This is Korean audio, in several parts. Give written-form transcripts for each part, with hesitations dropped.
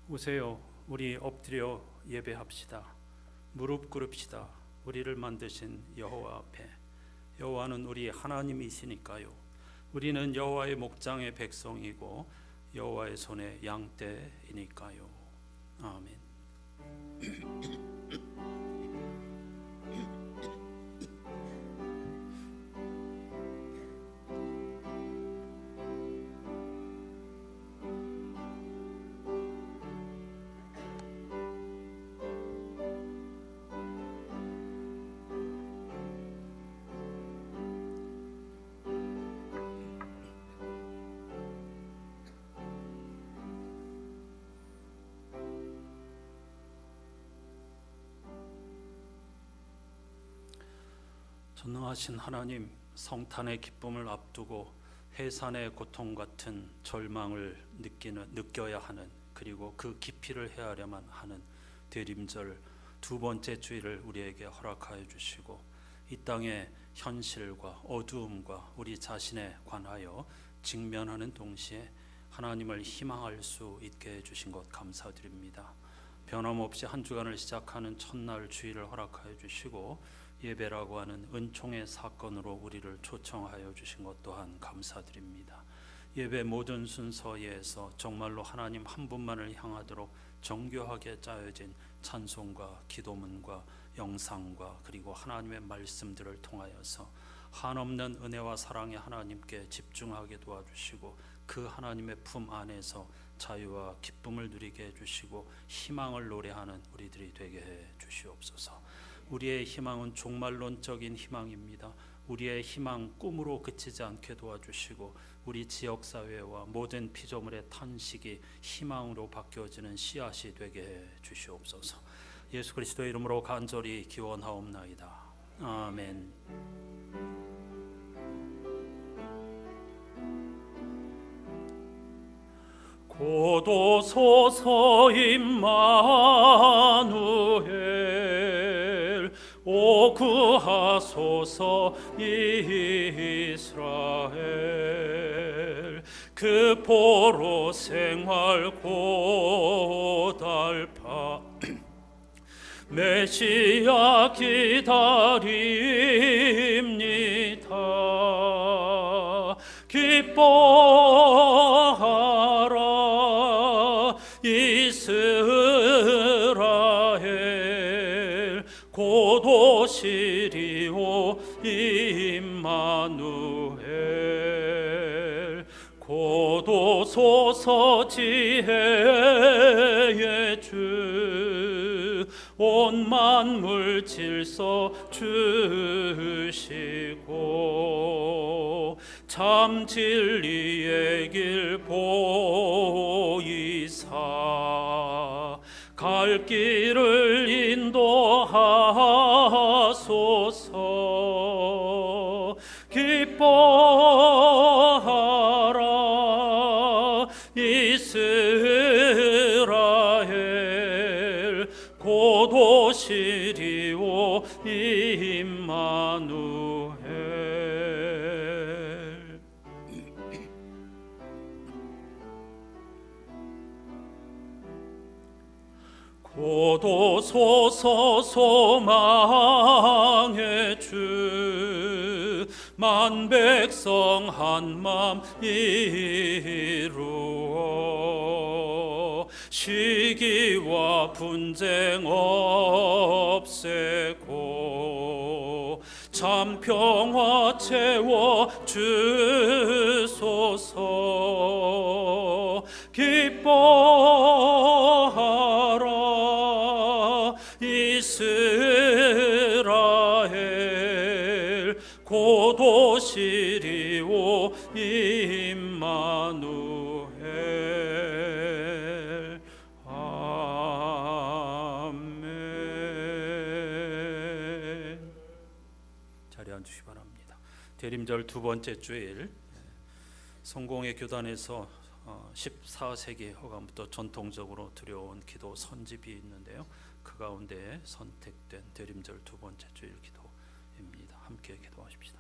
오세요. 우리 엎드려 예배합시다. 무릎 꿇읍시다. 우리를 만드신 여호와 앞에. 여호와는 우리 하나님이시니까요. 우리는 여호와의 목장의 백성이고 여호와의 손의 양떼이니까요. 아멘. 전능하신 하나님, 성탄의 기쁨을 앞두고 해산의 고통 같은 절망을 느껴야 하는, 그리고 그 깊이를 헤아려만 하는 대림절 두 번째 주일을 우리에게 허락하여 주시고, 이 땅의 현실과 어두움과 우리 자신에 관하여 직면하는 동시에 하나님을 희망할 수 있게 해주신 것 감사드립니다. 변함없이 한 주간을 시작하는 첫날 주일을 허락하여 주시고, 예배라고 하는 은총의 사건으로 우리를 초청하여 주신 것 또한 감사드립니다. 예배 모든 순서에서 정말로 하나님 한 분만을 향하도록 정교하게 짜여진 찬송과 기도문과 영상과 그리고 하나님의 말씀들을 통하여서 한없는 은혜와 사랑의 하나님께 집중하게 도와주시고, 그 하나님의 품 안에서 자유와 기쁨을 누리게 해주시고 희망을 노래하는 우리들이 되게 해 주시옵소서. 우리의 희망은 종말론적인 희망입니다. 우리의 희망 꿈으로 그치지 않게 도와주시고, 우리 지역사회와 모든 피조물의 탄식이 희망으로 바뀌어지는 씨앗이 되게 해 주시옵소서. 예수 그리스도의 이름으로 간절히 기원하옵나이다. 아멘. 고도소서 임마누엘, 오 구하소서 이스라엘. 그 포로 생활 고달파 메시아 기다립니다. 기뻐하라 이스라엘, 곧 오시리오 임마누엘. 곧 오소서 지혜의 주, 온 만물 질서 주시고, 참 진리의 길 보이사 갈 길을 인도하소서. 기뻐하라 이스라엘, 곧 오시리오 임마누엘. 곧 오소서 소망의 주, 만 백성 한맘 이루어 시기와 분쟁 없애고 참 평화 채워 주소서. 기뻐하라 이스라엘, 곧 오시리오 임마누엘. 아멘. 자리에 앉으시기 바랍니다. 대림절 두 번째 주일, 성공의 교단에서 14세기 허감부터 전통적으로 들여온 기도 선집이 있는데요, 그 가운데 선택된 대림절 두 번째 주일 기도입니다. 함께 기도하십시다.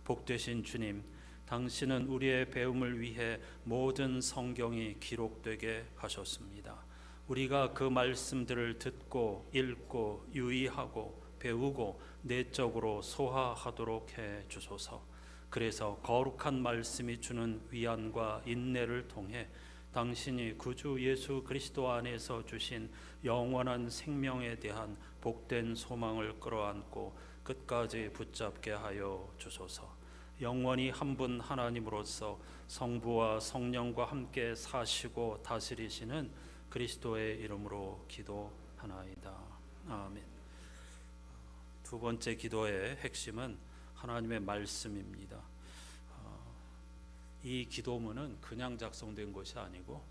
복되신 주님, 당신은 우리의 배움을 위해 모든 성경이 기록되게 하셨습니다. 우리가 그 말씀들을 듣고 읽고 유의하고 배우고 내적으로 소화하도록 해 주소서. 그래서 거룩한 말씀이 주는 위안과 인내를 통해 당신이 구주 예수 그리스도 안에서 주신 영원한 생명에 대한 복된 소망을 끌어안고 끝까지 붙잡게 하여 주소서. 영원히 한 분 하나님으로서 성부와 성령과 함께 사시고 다스리시는 그리스도의 이름으로 기도하나이다. 아멘. 두 번째 기도의 핵심은 하나님의 말씀입니다. 이 기도문은 그냥 작성된 것이 아니고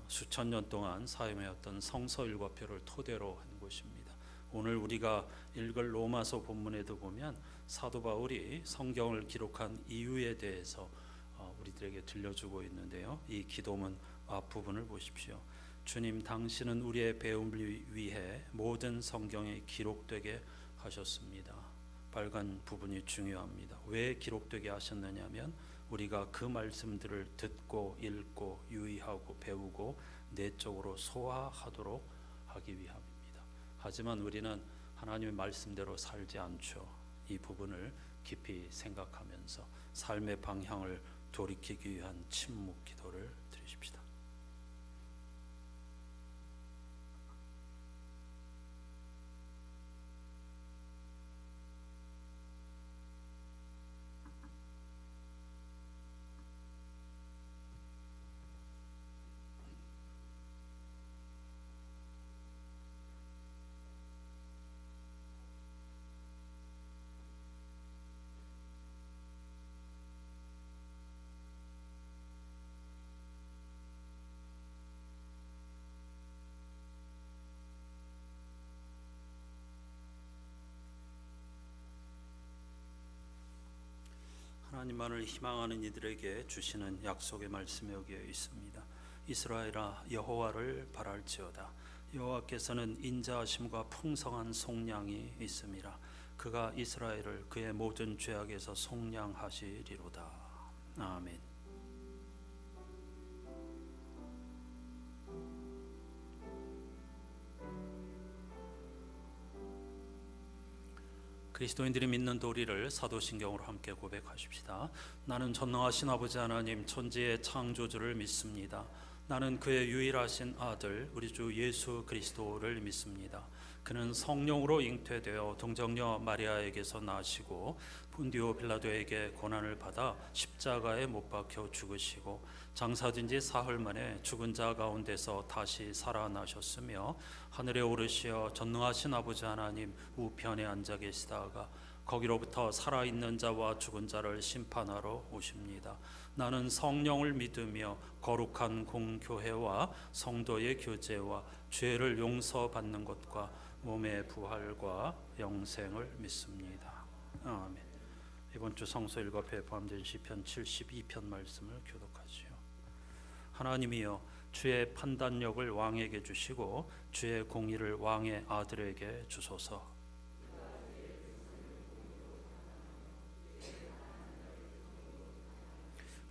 수천 년 동안 사용해왔던 성서일과표를 토대로 한 것입니다. 오늘 우리가 읽을 로마서 본문에도 보면 사도 바울이 성경을 기록한 이유에 대해서 우리들에게 들려주고 있는데요. 이 기도문 앞부분을 보십시오. 주님, 당신은 우리의 배움을 위해 모든 성경에 기록되게 하셨습니다. 빨간 부분이 중요합니다. 왜 기록되게 하셨느냐면 우리가 그 말씀들을 듣고 읽고 유의하고 배우고 내적으로 소화하도록 하기 위함입니다. 하지만 우리는 하나님의 말씀대로 살지 않죠. 이 부분을 깊이 생각하면서 삶의 방향을 돌이키기 위한 침묵 기도를 드리십시다. 하나님만을 희망하는 이들에게 주시는 약속의 말씀이 여기에 있습니다. 이스라엘아, 여호와를 바랄지어다. 여호와께서는 인자하심과 풍성한 속량이 있음이라. 그가 이스라엘을 그의 모든 죄악에서 속량하시리로다. 아멘. 그리스도인들이 믿는 도리를 사도신경으로 함께 고백하십시다. 나는 전능하신 아버지 하나님 천지의 창조주를 믿습니다. 나는 그의 유일하신 아들 우리 주 예수 그리스도를 믿습니다. 그는 성령으로 잉태되어 동정녀 마리아에게서 나시고 본디오 빌라도에게 고난을 받아 십자가에 못 박혀 죽으시고 장사된 지 사흘 만에 죽은 자 가운데서 다시 살아나셨으며 하늘에 오르시어 전능하신 아버지 하나님 우편에 앉아 계시다가 거기로부터 살아있는 자와 죽은 자를 심판하러 오십니다. 나는 성령을 믿으며 거룩한 공교회와 성도의 교제와 죄를 용서받는 것과 몸의 부활과 영생을 믿습니다. 아멘. 이번 주 성서 일과표에 포함된 시편 72편 말씀을 교독하지요. 하나님이여, 주의 판단력을 왕에게 주시고 주의 공의를 왕의 아들에게 주소서.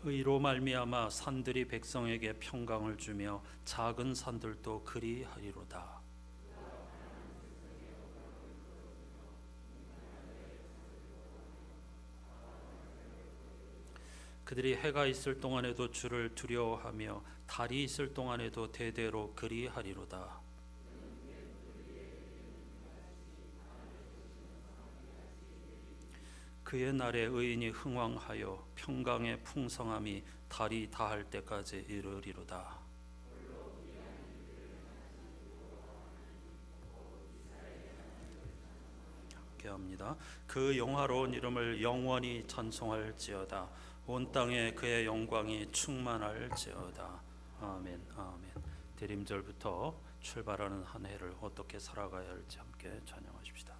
의로 말미암아 산들이 백성에게 평강을 주며 작은 산들도 그리하리로다. 그들이 해가 있을 동안에도 주를 두려워하며 달이 있을 동안에도 대대로 그리하리로다. 그의 날에 의인이 흥왕하여 평강의 풍성함이 달이 다할 때까지 이르리로다. 함께합니다. 그 영화로운 이름을 영원히 찬송할지어다. 온 땅에 그의 영광이 충만할지어다. 아멘. 아멘. 대림절부터 출발하는 한 해를 어떻게 살아가야 할지 함께 찬양하십시다.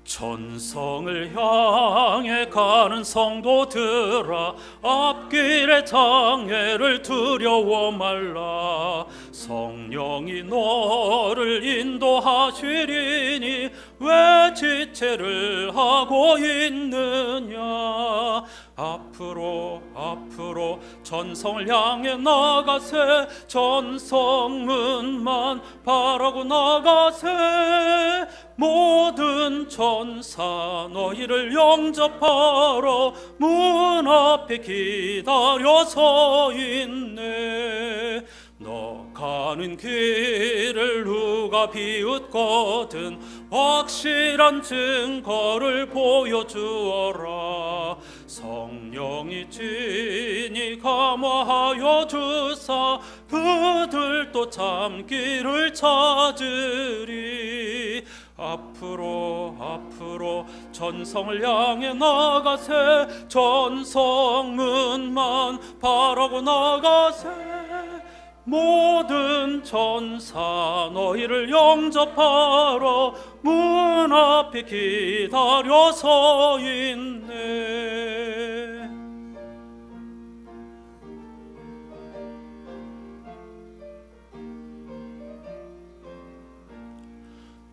천성을 향해 가는 성도들아, 앞길의 장애를 두려워 말라. 성령이 너를 인도하시리니 왜 지체를 하고 있느냐. 앞으로 앞으로 전성을 향해 나가세. 전성문만 바라고 나가세. 모든 천사 너희를 영접하러 문 앞에 기다려 서 있네. 너 가는 길을 누가 비웃거든 확실한 증거를 보여주어라. 성령이 진히 감화하여 주사 그들도 참기를 찾으리. 앞으로 앞으로 전성을 향해 나가세. 전성문만 바라고 나가세. 모든 천사 너희를 영접하러 문 앞에 기다려 서 있네.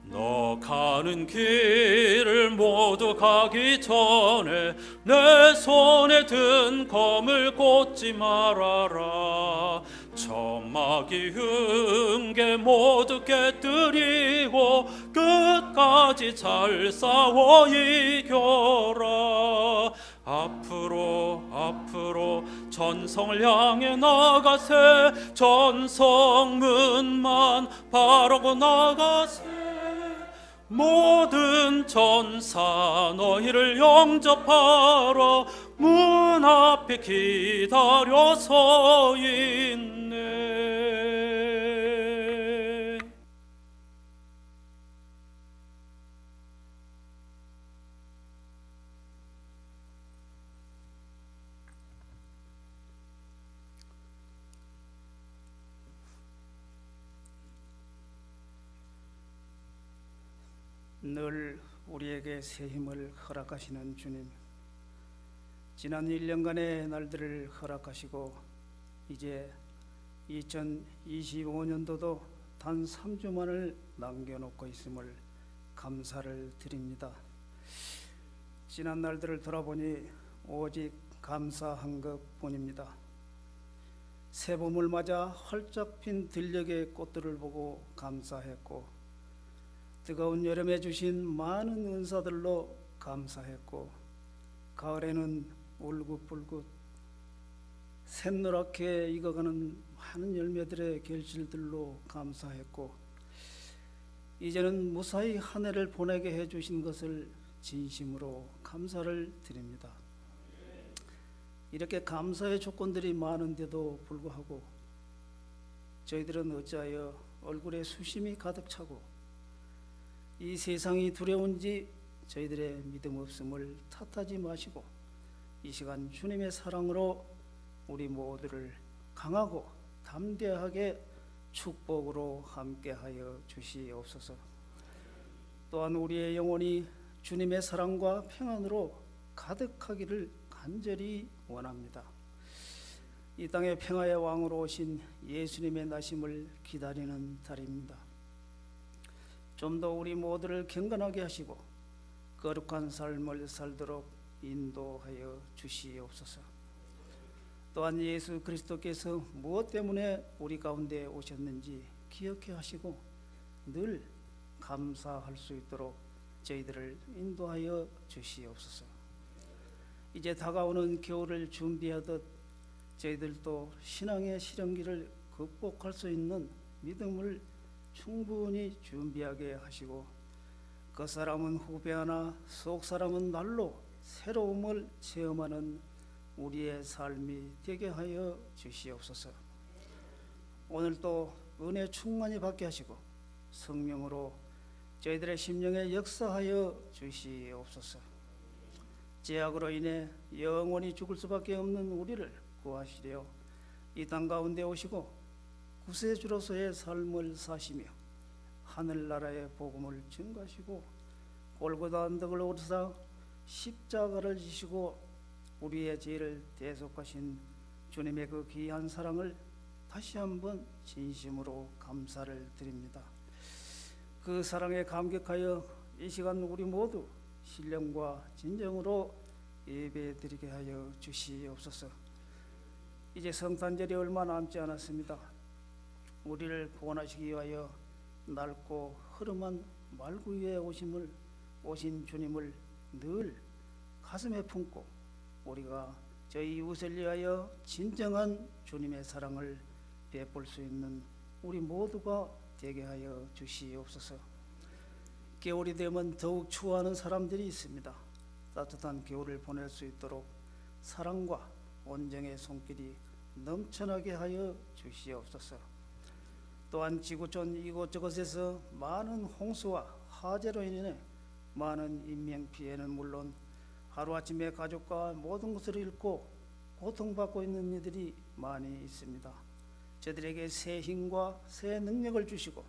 너 가는 길을 모두 가기 전에 내 손에 든 검을 꽂지 말아라. 점막이 흥게 모두 깨뜨리고 끝까지 잘 싸워 이겨라. 앞으로 앞으로 전성을 향해 나가세. 전성문만 바라고 나가세. 모든 천사 너희를 영접하러 문 앞에 기다려 서 있네. 늘 우리에게 새 힘을 허락하시는 주님, 지난 1년간의 날들을 허락하시고 이제 2025년도도 단 3주만을 남겨놓고 있음을 감사를 드립니다. 지난 날들을 돌아보니 오직 감사한 것뿐입니다. 새 봄을 맞아 활짝 핀 들녘의 꽃들을 보고 감사했고, 뜨거운 여름에 주신 많은 은사들로 감사했고, 가을에는 울긋불긋 샛노랗게 익어가는 많은 열매들의 결실들로 감사했고, 이제는 무사히 한 해를 보내게 해주신 것을 진심으로 감사를 드립니다. 이렇게 감사의 조건들이 많은데도 불구하고 저희들은 어찌하여 얼굴에 수심이 가득 차고 이 세상이 두려운지 저희들의 믿음 없음을 탓하지 마시고 이 시간 주님의 사랑으로 우리 모두를 강하고 담대하게 축복으로 함께하여 주시옵소서. 또한 우리의 영혼이 주님의 사랑과 평안으로 가득하기를 간절히 원합니다. 이 땅의 평화의 왕으로 오신 예수님의 나심을 기다리는 달입니다. 좀 더 우리 모두를 경건하게 하시고 거룩한 삶을 살도록 인도하여 주시옵소서. 또한 예수 그리스도께서 무엇 때문에 우리 가운데 오셨는지 기억해 하시고 늘 감사할 수 있도록 저희들을 인도하여 주시옵소서. 이제 다가오는 겨울을 준비하듯 저희들도 신앙의 시련기를 극복할 수 있는 믿음을 충분히 준비하게 하시고, 그 사람은 후배하나 속 사람은 날로 새로움을 체험하는 우리의 삶이 되게 하여 주시옵소서. 오늘도 은혜 충만히 받게 하시고 성령으로 저희들의 심령에 역사하여 주시옵소서. 죄악으로 인해 영원히 죽을 수밖에 없는 우리를 구하시려 이 땅 가운데 오시고 구세주로서의 삶을 사시며 하늘나라의 복음을 증거하시고 골고다 언덕을 오르사 십자가를 지시고 우리의 죄를 대속하신 주님의 그 귀한 사랑을 다시 한번 진심으로 감사를 드립니다. 그 사랑에 감격하여 이 시간 우리 모두 신령과 진정으로 예배드리게 하여 주시옵소서. 이제 성탄절이 얼마 남지 않았습니다. 우리를 구원하시기 위하여 낡고 흐름한 말구 위에 오신 주님을 늘 가슴에 품고 우리가 저희 이웃을 위하여 진정한 주님의 사랑을 베풀 수 있는 우리 모두가 되게 하여 주시옵소서. 겨울이 되면 더욱 추워하는 사람들이 있습니다. 따뜻한 겨울을 보낼 수 있도록 사랑과 온정의 손길이 넘쳐나게 하여 주시옵소서. 또한 지구촌 이곳저곳에서 많은 홍수와 화재로 인해 많은 인명피해는 물론 하루아침에 가족과 모든 것을 잃고 고통받고 있는 이들이 많이 있습니다. 저들에게 새 힘과 새 능력을 주시고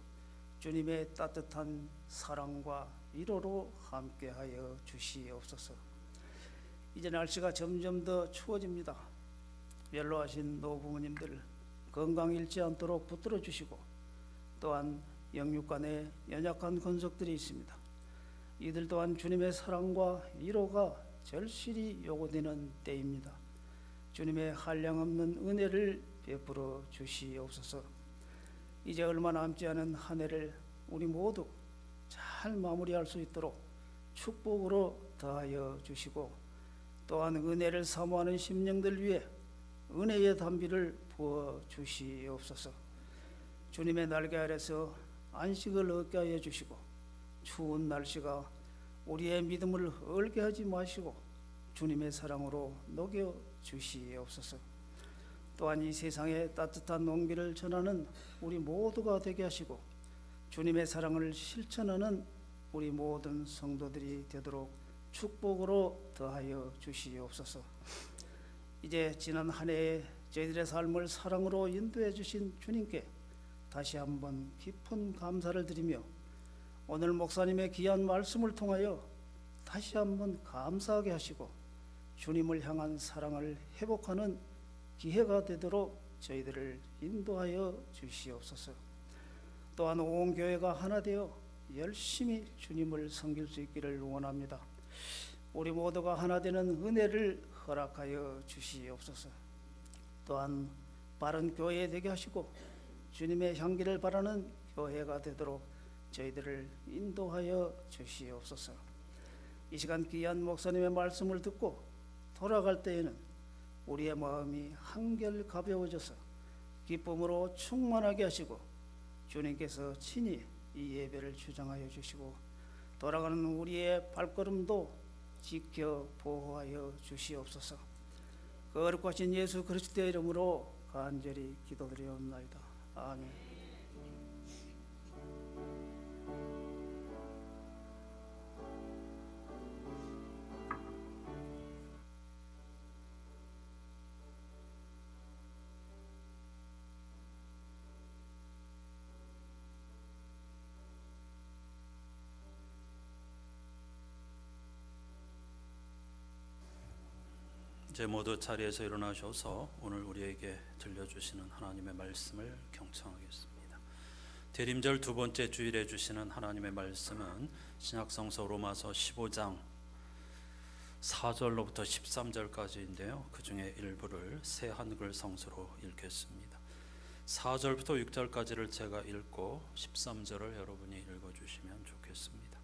주님의 따뜻한 사랑과 위로로 함께하여 주시옵소서. 이제 날씨가 점점 더 추워집니다. 연로하신 노부모님들 건강 잃지 않도록 붙들어 주시고 또한 영육간에 연약한 권속들이 있습니다. 이들 또한 주님의 사랑과 위로가 절실히 요구되는 때입니다. 주님의 한량없는 은혜를 베풀어 주시옵소서. 이제 얼마 남지 않은 한 해를 우리 모두 잘 마무리할 수 있도록 축복으로 더하여 주시고 또한 은혜를 사모하는 심령들 위해 은혜의 담비를 부어 주시옵소서. 주님의 날개 아래서 안식을 얻게 하여 주시고 추운 날씨가 우리의 믿음을 얼게 하지 마시고 주님의 사랑으로 녹여 주시옵소서. 또한 이 세상에 따뜻한 온기를 전하는 우리 모두가 되게 하시고 주님의 사랑을 실천하는 우리 모든 성도들이 되도록 축복으로 더하여 주시옵소서. 이제 지난 한 해에 저희들의 삶을 사랑으로 인도해 주신 주님께 다시 한번 깊은 감사를 드리며 오늘 목사님의 귀한 말씀을 통하여 다시 한번 감사하게 하시고 주님을 향한 사랑을 회복하는 기회가 되도록 저희들을 인도하여 주시옵소서. 또한 온 교회가 하나 되어 열심히 주님을 섬길 수 있기를 원합니다. 우리 모두가 하나 되는 은혜를 허락하여 주시옵소서. 또한 바른 교회 되게 하시고 주님의 향기를 바라는 교회가 되도록 저희들을 인도하여 주시옵소서. 이 시간 귀한 목사님의 말씀을 듣고 돌아갈 때에는 우리의 마음이 한결 가벼워져서 기쁨으로 충만하게 하시고 주님께서 친히 이 예배를 주장하여 주시고 돌아가는 우리의 발걸음도 지켜 보호하여 주시옵소서. 거룩하신 예수 그리스도의 이름으로 간절히 기도드리옵나이다. 아멘. 이제 모두 자리에서 일어나셔서 오늘 우리에게 들려주시는 하나님의 말씀을 경청하겠습니다. 대림절 두 번째 주일에 주시는 하나님의 말씀은 신약성서 로마서 15장 4절로부터 13절까지인데요. 그 중에 일부를 새 한글 성서로 읽겠습니다. 4절부터 6절까지를 제가 읽고 13절을 여러분이 읽어주시면 좋겠습니다.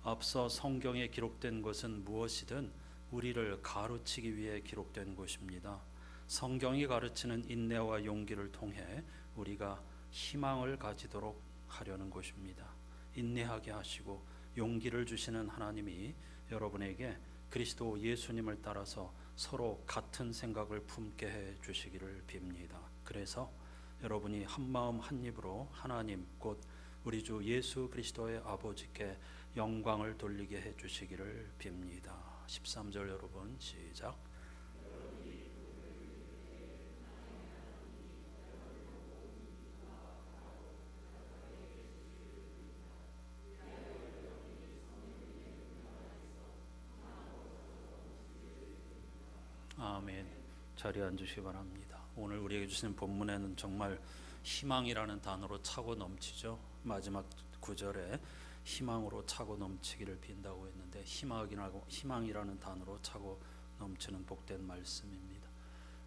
앞서 성경에 기록된 것은 무엇이든 우리를 가르치기 위해 기록된 것입니다. 성경이 가르치는 인내와 용기를 통해 우리가 희망을 가지도록 하려는 것입니다. 인내하게 하시고 용기를 주시는 하나님이 여러분에게 그리스도 예수님을 따라서 서로 같은 생각을 품게 해 주시기를 빕니다. 그래서 여러분이 한마음 한입으로 하나님 곧 우리 주 예수 그리스도의 아버지께 영광을 돌리게 해 주시기를 빕니다. 13절 여러분 시작. 아멘. 자리에 앉으시기 바랍니다. 오늘 우리에게 주시는 본문에는 정말 희망이라는 단어로 차고 넘치죠. 마지막 구절에 희망으로 차고 넘치기를 빈다고 했는데 희망이라는 단어로 차고 넘치는 복된 말씀입니다.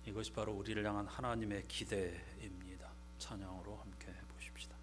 이것이 바로 우리를 향한 하나님의 기대입니다. 찬양으로 함께 해보십시다.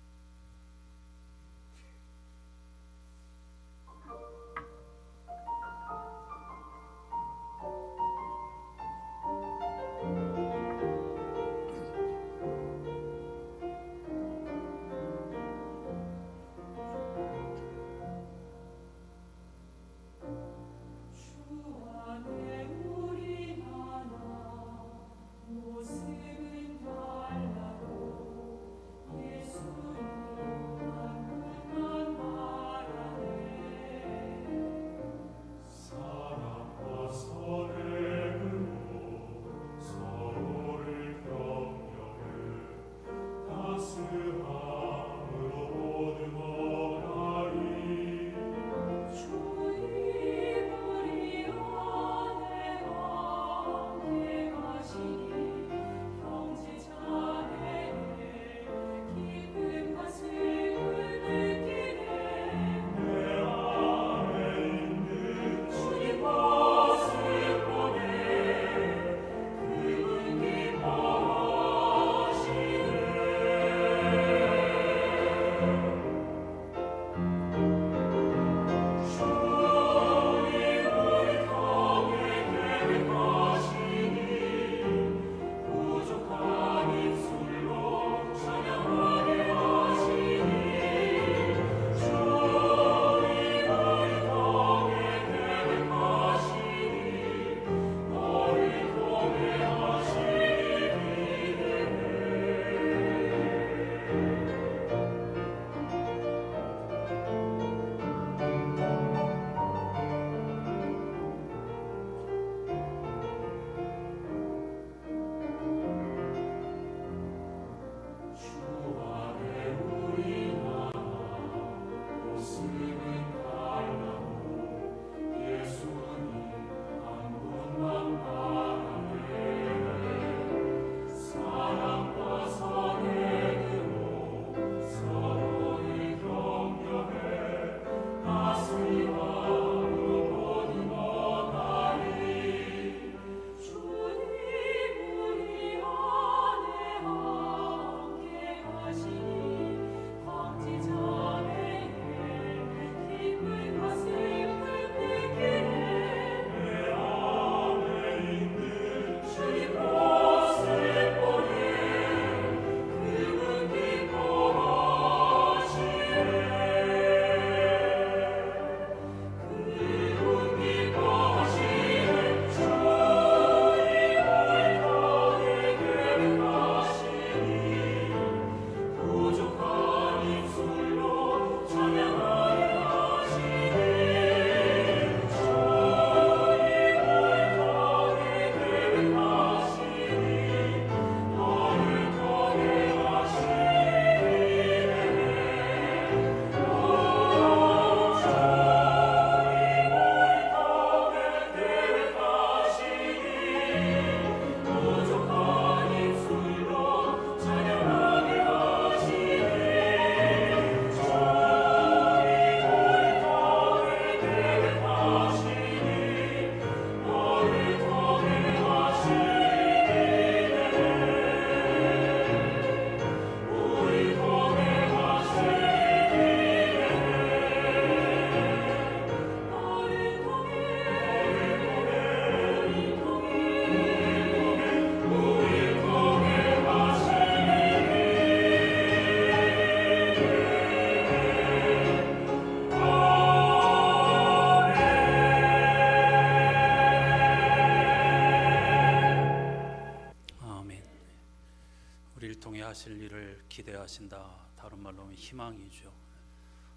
하실 일을 기대하신다. 다른 말로 하면 희망이죠.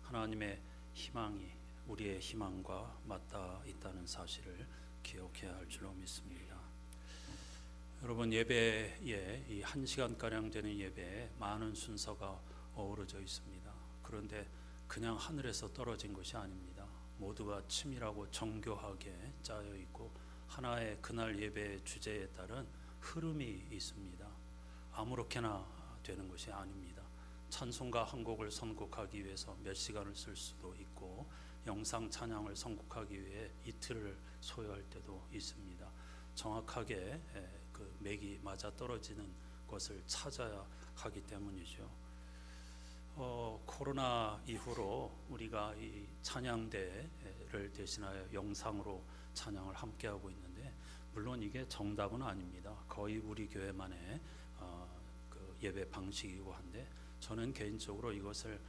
하나님의 희망이 우리의 희망과 맞닿아 있다는 사실을 기억해야 할 줄로 믿습니다. 여러분, 예배에 이 1시간가량 되는 예배에 많은 순서가 어우러져 있습니다. 그런데 그냥 하늘에서 떨어진 것이 아닙니다. 모두가 치밀하고 정교하게 짜여 있고 하나의 그날 예배의 주제에 따른 흐름이 있습니다. 아무렇게나 되는 것이 아닙니다. 찬송가 한 곡을 선곡하기 위해서 몇 시간을 쓸 수도 있고 영상 찬양을 선곡하기 위해 이틀을 소요할 때도 있습니다. 정확하게 그 맥이 맞아 떨어지는 것을 찾아야 하기 때문이죠. 코로나 이후로 우리가 이 찬양대를 대신하여 영상으로 찬양을 함께 하고 있는데, 물론 이게 정답은 아닙니다. 거의 우리 교회만의 그 예배 방식이고 한데, 저는 개인적으로 이것을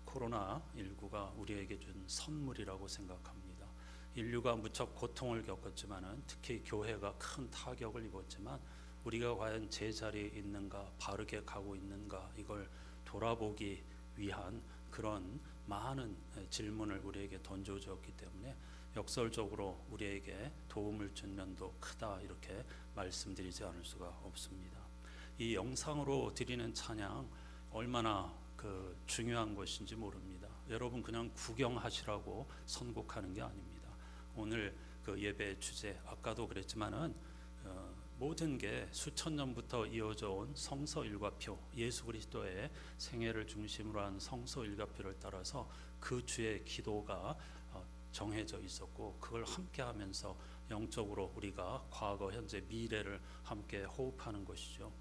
코로나 19가 우리에게 준 선물이라고 생각합니다. 인류가 무척 고통을 겪었지만은, 특히 교회가 큰 타격을 입었지만 우리가 과연 제자리에 있는가, 바르게 가고 있는가, 이걸 돌아보기 위한 그런 많은 질문을 우리에게 던져주었기 때문에 역설적으로 우리에게 도움을 준 면도 크다, 이렇게 말씀드리지 않을 수가 없습니다. 이 영상으로 드리는 찬양 얼마나 중요한 것인지 모릅니다. 여러분 그냥 구경하시라고 선곡하는 게 아닙니다. 오늘 그 예배 주제, 아까도 그랬지만은 모든 게 수천 년부터 이어져 온 성서 일과표, 예수 그리스도의 생애를 중심으로 한 성서 일과표를 따라서 그 주의 기도가 정해져 있었고, 그걸 함께 하면서 영적으로 우리가 과거, 현재, 미래를 함께 호흡하는 것이죠.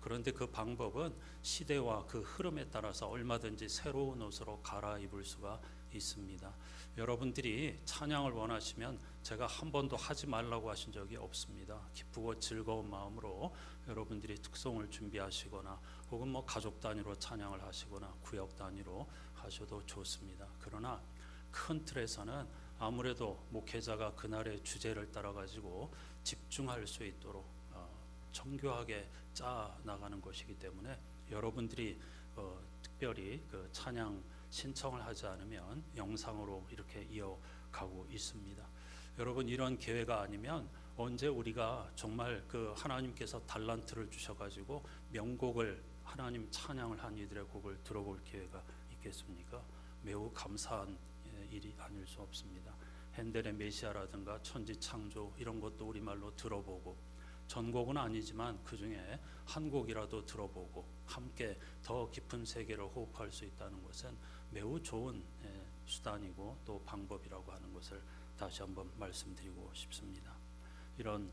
그런데 그 방법은 시대와 그 흐름에 따라서 얼마든지 새로운 옷으로 갈아입을 수가 있습니다. 여러분들이 찬양을 원하시면 제가 한 번도 하지 말라고 하신 적이 없습니다. 기쁘고 즐거운 마음으로 여러분들이 특송을 준비하시거나 혹은 뭐 가족 단위로 찬양을 하시거나 구역 단위로 하셔도 좋습니다. 그러나 큰 틀에서는 아무래도 목회자가 그날의 주제를 따라 가지고 집중할 수 있도록 정교하게 짜 나가는 것이기 때문에 여러분들이 특별히 그 찬양 신청을 하지 않으면 영상으로 이렇게 이어가고 있습니다. 여러분, 이런 기회가 아니면 언제 우리가 정말 그 하나님께서 달란트를 주셔가지고 명곡을, 하나님 찬양을 한 이들의 곡을 들어볼 기회가 있겠습니까? 매우 감사한 일이 아닐 수 없습니다. 핸델의 메시아라든가 천지창조, 이런 것도 우리말로 들어보고, 전곡은 아니지만 그 중에 한 곡이라도 들어보고 함께 더 깊은 세계를 호흡할 수 있다는 것은 매우 좋은 수단이고 또 방법이라고 하는 것을 다시 한번 말씀드리고 싶습니다. 이런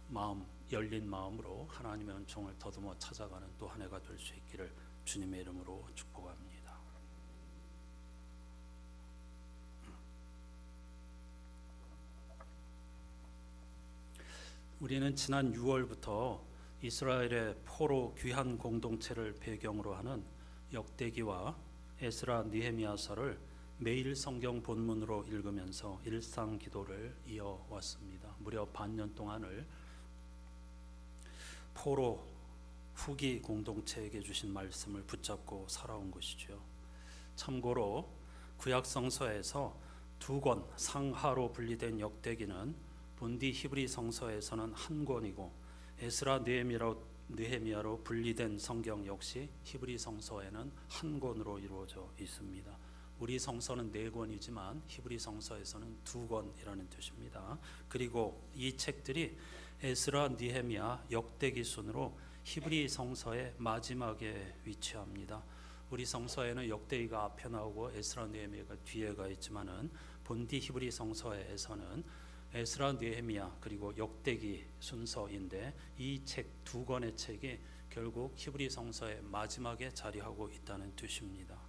마음, 열린 마음으로 하나님의 은총을 더듬어 찾아가는 또 한 해가 될 수 있기를 주님의 이름으로 축복합니다. 우리는 지난 6월부터 이스라엘의 포로 귀한 공동체를 배경으로 하는 역대기와 에스라 느헤미야서를 매일 성경 본문으로 읽으면서 일상 기도를 이어왔습니다. 무려 반년 동안을 포로 후기 공동체에게 주신 말씀을 붙잡고 살아온 것이죠. 참고로 구약 성서에서 두 권 상하로 분리된 역대기는 본디 히브리 성서에서는 한 권이고, 에스라 느헤미야로 분리된 성경 역시 히브리 성서에는 한 권으로 이루어져 있습니다. 우리 성서는 네 권이지만 히브리 성서에서는 두 권이라는 뜻입니다. 그리고 이 책들이 에스라 느헤미야 역대기 순으로 히브리 성서의 마지막에 위치합니다. 우리 성서에는 역대기가 앞에 나오고 에스라 느헤미야가 뒤에 가 있지만은 본디 히브리 성서에서는 에스라 느헤미야 그리고 역대기 순서인데, 이 책 두 권의 책이 결국 히브리 성서의 마지막에 자리하고 있다는 뜻입니다.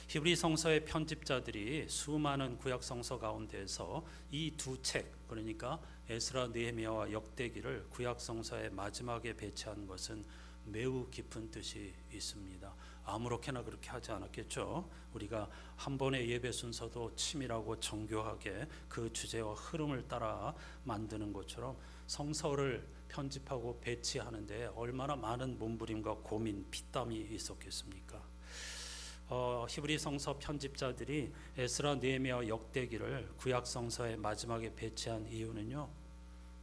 히브리 성서의 편집자들이 수많은 구약 성서 가운데서 이 두 책, 그러니까 에스라 느헤미야와 역대기를 구약 성서의 마지막에 배치한 것은 매우 깊은 뜻이 있습니다. 아무렇게나 그렇게 하지 않았겠죠. 우리가 한 번의 예배 순서도 치밀하고 정교하게 그 주제와 흐름을 따라 만드는 것처럼 성서를 편집하고 배치하는데 얼마나 많은 몸부림과 고민, 피땀이 있었겠습니까? 히브리 성서 편집자들이 에스라 느헤미야 역대기를 구약 성서의 마지막에 배치한 이유는요,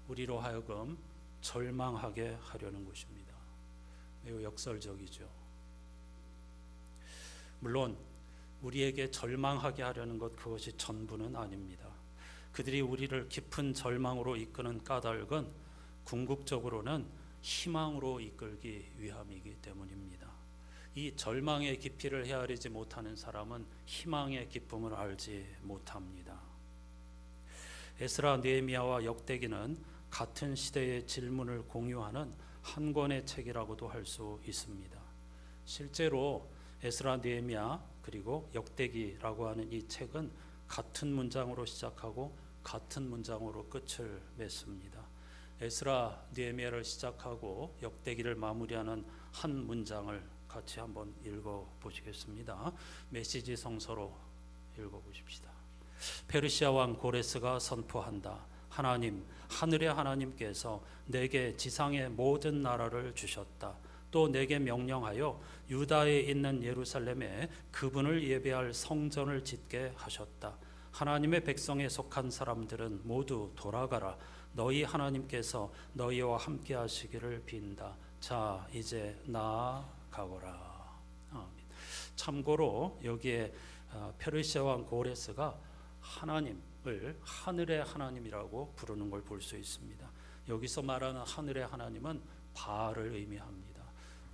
우리로 하여금 절망하게 하려는 것입니다. 매우 역설적이죠. 물론 우리에게 절망하게 하려는 것, 그것이 전부는 아닙니다. 그들이 우리를 깊은 절망으로 이끄는 까닭은 궁극적으로는 희망으로 이끌기 위함이기 때문입니다. 이 절망의 깊이를 헤아리지 못하는 사람은 희망의 기쁨을 알지 못합니다. 에스라, 느헤미야와 역대기는 같은 시대의 질문을 공유하는 한 권의 책이라고도 할 수 있습니다. 실제로 에스라, 느헤미야 그리고 역대기라고 하는 이 책은 같은 문장으로 시작하고 같은 문장으로 끝을 맺습니다. 에스라, 느헤미야를 시작하고 역대기를 마무리하는 한 문장을 같이 한번 읽어보시겠습니다. 메시지 성서로 읽어보십시다. 페르시아 왕 고레스가 선포한다. 하나님, 하늘의 하나님께서 내게 지상의 모든 나라를 주셨다. 또 내게 명령하여 유다에 있는 예루살렘에 그분을 예배할 성전을 짓게 하셨다. 하나님의 백성에 속한 사람들은 모두 돌아가라. 너희 하나님께서 너희와 함께 하시기를 빈다. 자, 이제 나아가거라. 참고로 여기에 페르시아 왕 고레스가 하나님을 하늘의 하나님이라고 부르는 걸 볼 수 있습니다. 여기서 말하는 하늘의 하나님은 바알을 의미합니다.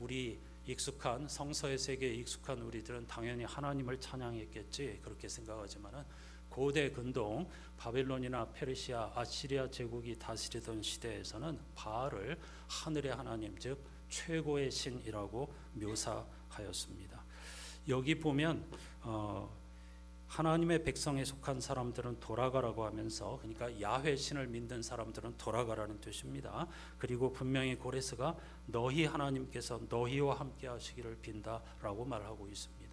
우리 익숙한 성서의 세계에 익숙한 우리들은 당연히 하나님을 찬양했겠지 그렇게 생각하지만은 고대 근동 바벨론이나 페르시아, 아시리아 제국이 다스리던 시대에서는 바알을 하늘의 하나님, 즉 최고의 신이라고 묘사하였습니다. 여기 보면 하나님의 백성에 속한 사람들은 돌아가라고 하면서, 그러니까 야훼 신을 믿는 사람들은 돌아가라는 뜻입니다. 그리고 분명히 고레스가 너희 하나님께서 너희와 함께 하시기를 빈다라고 말하고 있습니다.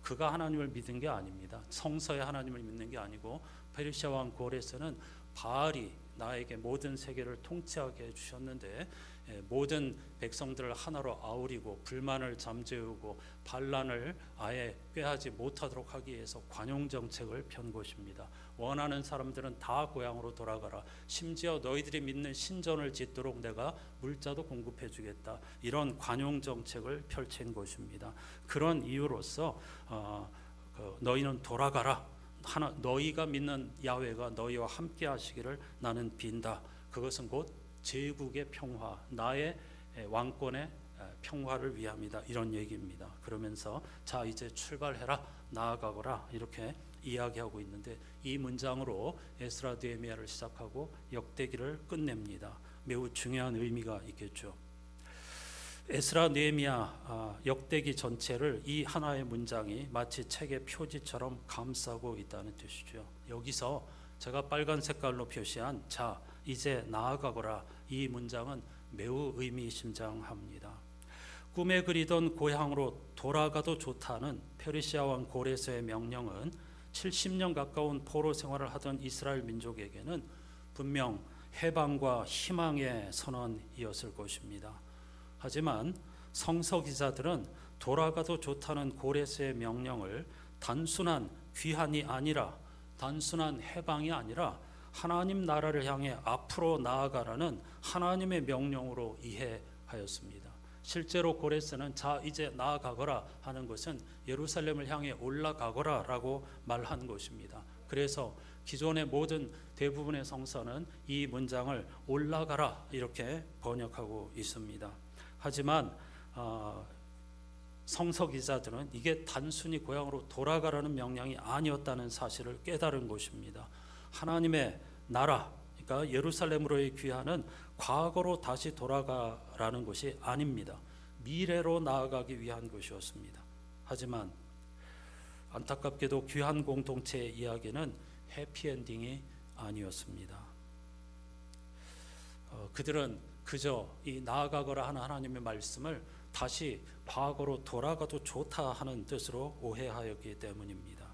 그가 하나님을 믿은 게 아닙니다. 성서의 하나님을 믿는 게 아니고 페르시아 왕 고레스는 바알이 나에게 모든 세계를 통치하게 해주셨는데 모든 백성들을 하나로 아우리고 불만을 잠재우고 반란을 아예 꾀하지 못하도록 하기 위해서 관용 정책을 편 것입니다. 원하는 사람들은 다 고향으로 돌아가라. 심지어 너희들이 믿는 신전을 짓도록 내가 물자도 공급해 주겠다. 이런 관용 정책을 펼친 것입니다. 그런 이유로서 너희는 돌아가라. 너희가 믿는 야훼가 너희와 함께 하시기를 나는 빈다. 그것은 곧 제국의 평화, 나의 왕권의 평화를 위함이다. 이런 얘기입니다. 그러면서 자 이제 출발해라, 나아가거라 이렇게 이야기하고 있는데 이 문장으로 에스라 느헤미야를 시작하고 역대기를 끝냅니다. 매우 중요한 의미가 있겠죠. 에스라 느헤미야 역대기 전체를 이 하나의 문장이 마치 책의 표지처럼 감싸고 있다는 뜻이죠. 여기서 제가 빨간 색깔로 표시한 자 이제 나아가거라 이 문장은 매우 의미심장합니다. 꿈에 그리던 고향으로 돌아가도 좋다는 페르시아 왕 고레스의 명령은 70년 가까운 포로 생활을 하던 이스라엘 민족에게는 분명 해방과 희망의 선언이었을 것입니다. 하지만 성서 기자들은 돌아가도 좋다는 고레스의 명령을 단순한 귀환이 아니라 단순한 해방이 아니라 하나님 나라를 향해 앞으로 나아가라는 하나님의 명령으로 이해하였습니다. 실제로 고레스는 자 이제 나아가거라 하는 것은 예루살렘을 향해 올라가거라 라고 말한 것입니다. 그래서 기존의 모든 대부분의 성서는 이 문장을 올라가라 이렇게 번역하고 있습니다. 하지만 성서 기자들은 이게 단순히 고향으로 돌아가라는 명령이 아니었다는 사실을 깨달은 것입니다. 하나님의 나라, 그러니까 예루살렘으로의 귀환은 과거로 다시 돌아가라는 것이 아닙니다. 미래로 나아가기 위한 것이었습니다. 하지만 안타깝게도 귀환 공동체의 이야기는 해피엔딩이 아니었습니다. 그들은 그저 이 나아가거라 하는 하나님의 말씀을 다시 과거로 돌아가도 좋다 하는 뜻으로 오해하였기 때문입니다.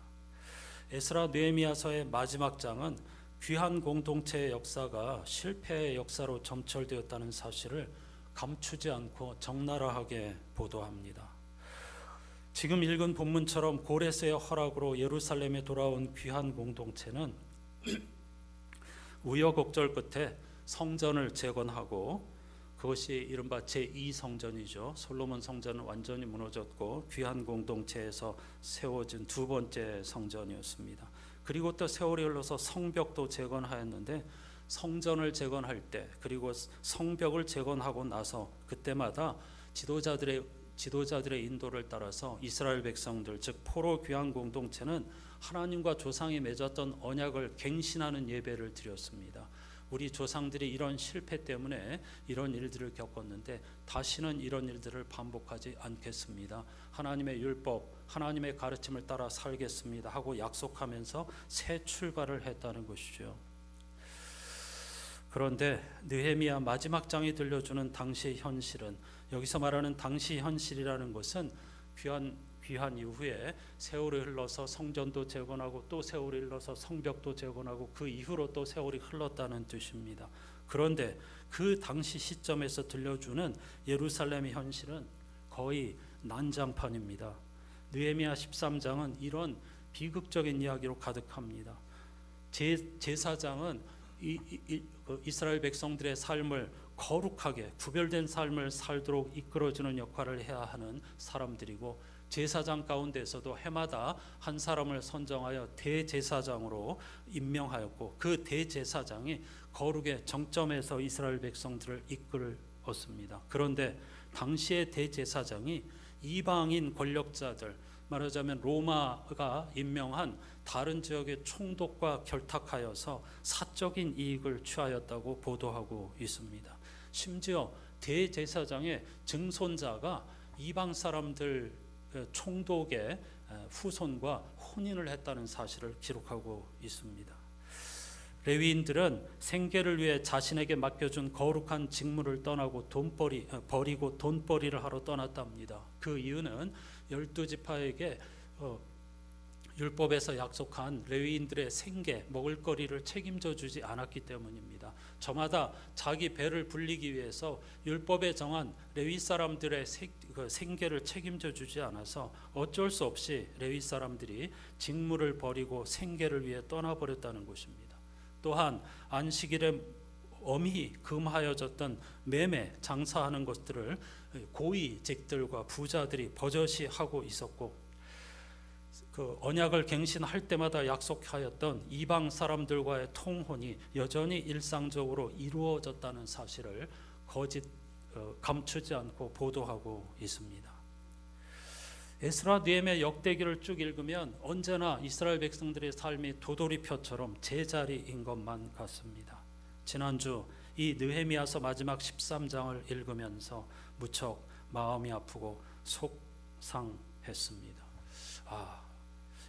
에스라 느헤미야서의 마지막 장은 귀한 공동체의 역사가 실패의 역사로 점철되었다는 사실을 감추지 않고 적나라하게 보도합니다. 지금 읽은 본문처럼 고레스의 허락으로 예루살렘에 돌아온 귀한 공동체는 우여곡절 끝에 성전을 재건하고 그것이 이른바 제2성전이죠. 솔로몬 성전은 완전히 무너졌고 귀한 공동체에서 세워진 두 번째 성전이었습니다. 그리고 또 세월이 흘러서 성벽도 재건하였는데 성전을 재건할 때 그리고 성벽을 재건하고 나서 그때마다 지도자들의 지도자들의 인도를 따라서 이스라엘 백성들, 즉 포로 귀환 공동체는 하나님과 조상이 맺었던 언약을 갱신하는 예배를 드렸습니다. 우리 조상들이 이런 실패 때문에 이런 일들을 겪었는데 다시는 이런 일들을 반복하지 않겠습니다. 하나님의 율법, 하나님의 가르침을 따라 살겠습니다 하고 약속하면서 새 출발을 했다는 것이죠. 그런데 느헤미야 마지막 장이 들려주는 당시의 현실은, 여기서 말하는 당시 현실이라는 것은 귀환 이후에 세월이 흘러서 성전도 재건하고 또 세월이 흘러서 성벽도 재건하고 그 이후로 또 세월이 흘렀다는 뜻입니다. 그런데 그 당시 시점에서 들려주는 예루살렘의 현실은 거의 난장판입니다. 느헤미야 13장은 이런 비극적인 이야기로 가득합니다. 제사장은 이스라엘 백성들의 삶을 거룩하게 구별된 삶을 살도록 이끌어주는 역할을 해야 하는 사람들이고, 제사장 가운데서도 해마다 한 사람을 선정하여 대제사장으로 임명하였고, 그 대제사장이 거룩의 정점에서 이스라엘 백성들을 이끌었습니다. 그런데 당시의 대제사장이 이방인 권력자들, 말하자면 로마가 임명한 다른 지역의 총독과 결탁하여서 사적인 이익을 취하였다고 보도하고 있습니다. 심지어 대제사장의 증손자가 이방 사람들 총독의 후손과 혼인을 했다는 사실을 기록하고 있습니다. 레위인들은 생계를 위해 자신에게 맡겨준 거룩한 직무를 떠나고 버리고 돈벌이를 하러 떠났답니다. 그 이유는 12지파에게 율법에서 약속한 레위인들의 생계, 먹을거리를 책임져 주지 않았기 때문입니다. 저마다 자기 배를 불리기 위해서 율법에 정한 레위 사람들의 생계를 책임져 주지 않아서 어쩔 수 없이 레위 사람들이 직무를 버리고 생계를 위해 떠나버렸다는 것입니다. 또한 안식일에 엄히 금하여졌던 매매, 장사하는 것들을 고위직들과 부자들이 버젓이 하고 있었고, 그 언약을 갱신할 때마다 약속하였던 이방 사람들과의 통혼이 여전히 일상적으로 이루어졌다는 사실을 감추지 않고 보도하고 있습니다. 에스라 느헤미야 역대기를 쭉 읽으면 언제나 이스라엘 백성들의 삶이 도돌이표처럼 제자리인 것만 같습니다. 지난주 이 느헤미야서 마지막 13장을 읽으면서 무척 마음이 아프고 속상했습니다.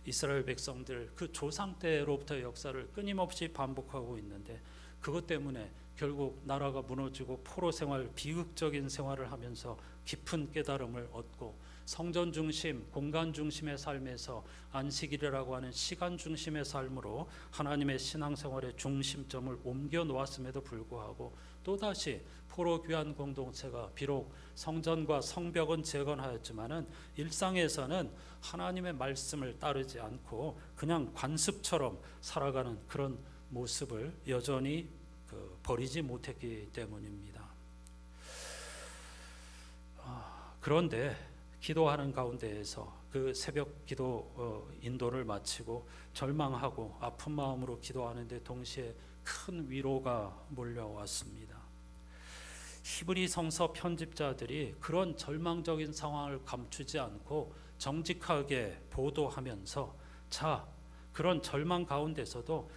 이스라엘 백성들 그 조상 때로부터 역사를 끊임없이 반복하고 있는데, 그것 때문에 결국 나라가 무너지고 포로 생활, 비극적인 생활을 하면서 깊은 깨달음을 얻고, 성전 중심, 공간 중심의 삶에서 안식일이라고 하는 시간 중심의 삶으로 하나님의 신앙생활의 중심점을 옮겨 놓았음에도 불구하고 또다시 포로 귀환 공동체가 비록 성전과 성벽은 재건하였지만은 일상에서는 하나님의 말씀을 따르지 않고 그냥 관습처럼 살아가는 그런 모습을 여전히 버리지 못했기 때문입니다. 그런데 기도하는 가운데에서 그 새벽 기도 인도를 마치고 절망하고 아픈 마음으로 기도하는데 동시에 큰 위로가 몰려왔습니다. 히브리 성서 편집자들이 그런 절망적인 상황을 감추지 않고 정직하게 보도하면서, 그런 절망 가운데서도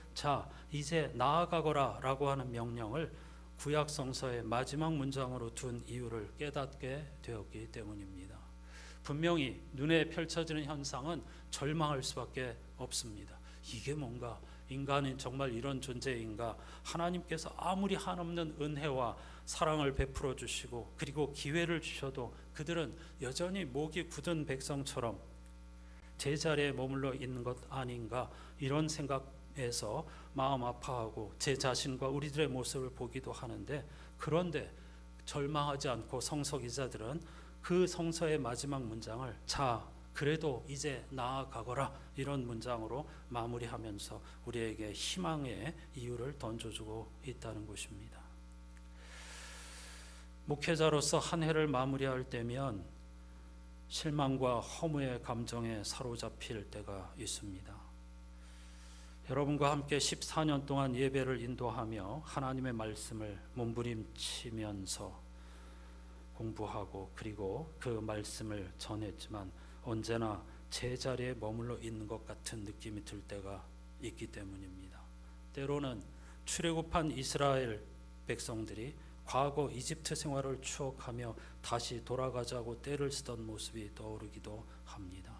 이제 나아가거라 라고 하는 명령을 구약 성서의 마지막 문장으로 둔 이유를 깨닫게 되었기 때문입니다. 분명히 눈에 펼쳐지는 현상은 절망할 수밖에 없습니다. 이게 뭔가, 인간은 정말 이런 존재인가? 하나님께서 아무리 한없는 은혜와 사랑을 베풀어 주시고 그리고 기회를 주셔도 그들은 여전히 목이 굳은 백성처럼 제자리에 머물러 있는 것 아닌가, 이런 생각에서 마음 아파하고 제 자신과 우리들의 모습을 보기도 하는데, 그런데 절망하지 않고 성서 기자들은 그 성서의 마지막 문장을 그래도 이제 나아가거라, 이런 문장으로 마무리하면서 우리에게 희망의 이유를 던져주고 있다는 것입니다. 목회자로서 한 해를 마무리할 때면 실망과 허무의 감정에 사로잡힐 때가 있습니다. 여러분과 함께 14년 동안 예배를 인도하며 하나님의 말씀을 몸부림치면서 공부하고 그리고 그 말씀을 전했지만 언제나 제자리에 머물러 있는 것 같은 느낌이 들 때가 있기 때문입니다. 때로는 출애굽한 이스라엘 백성들이 과거 이집트 생활을 추억하며 다시 돌아가자고 떼를 쓰던 모습이 떠오르기도 합니다.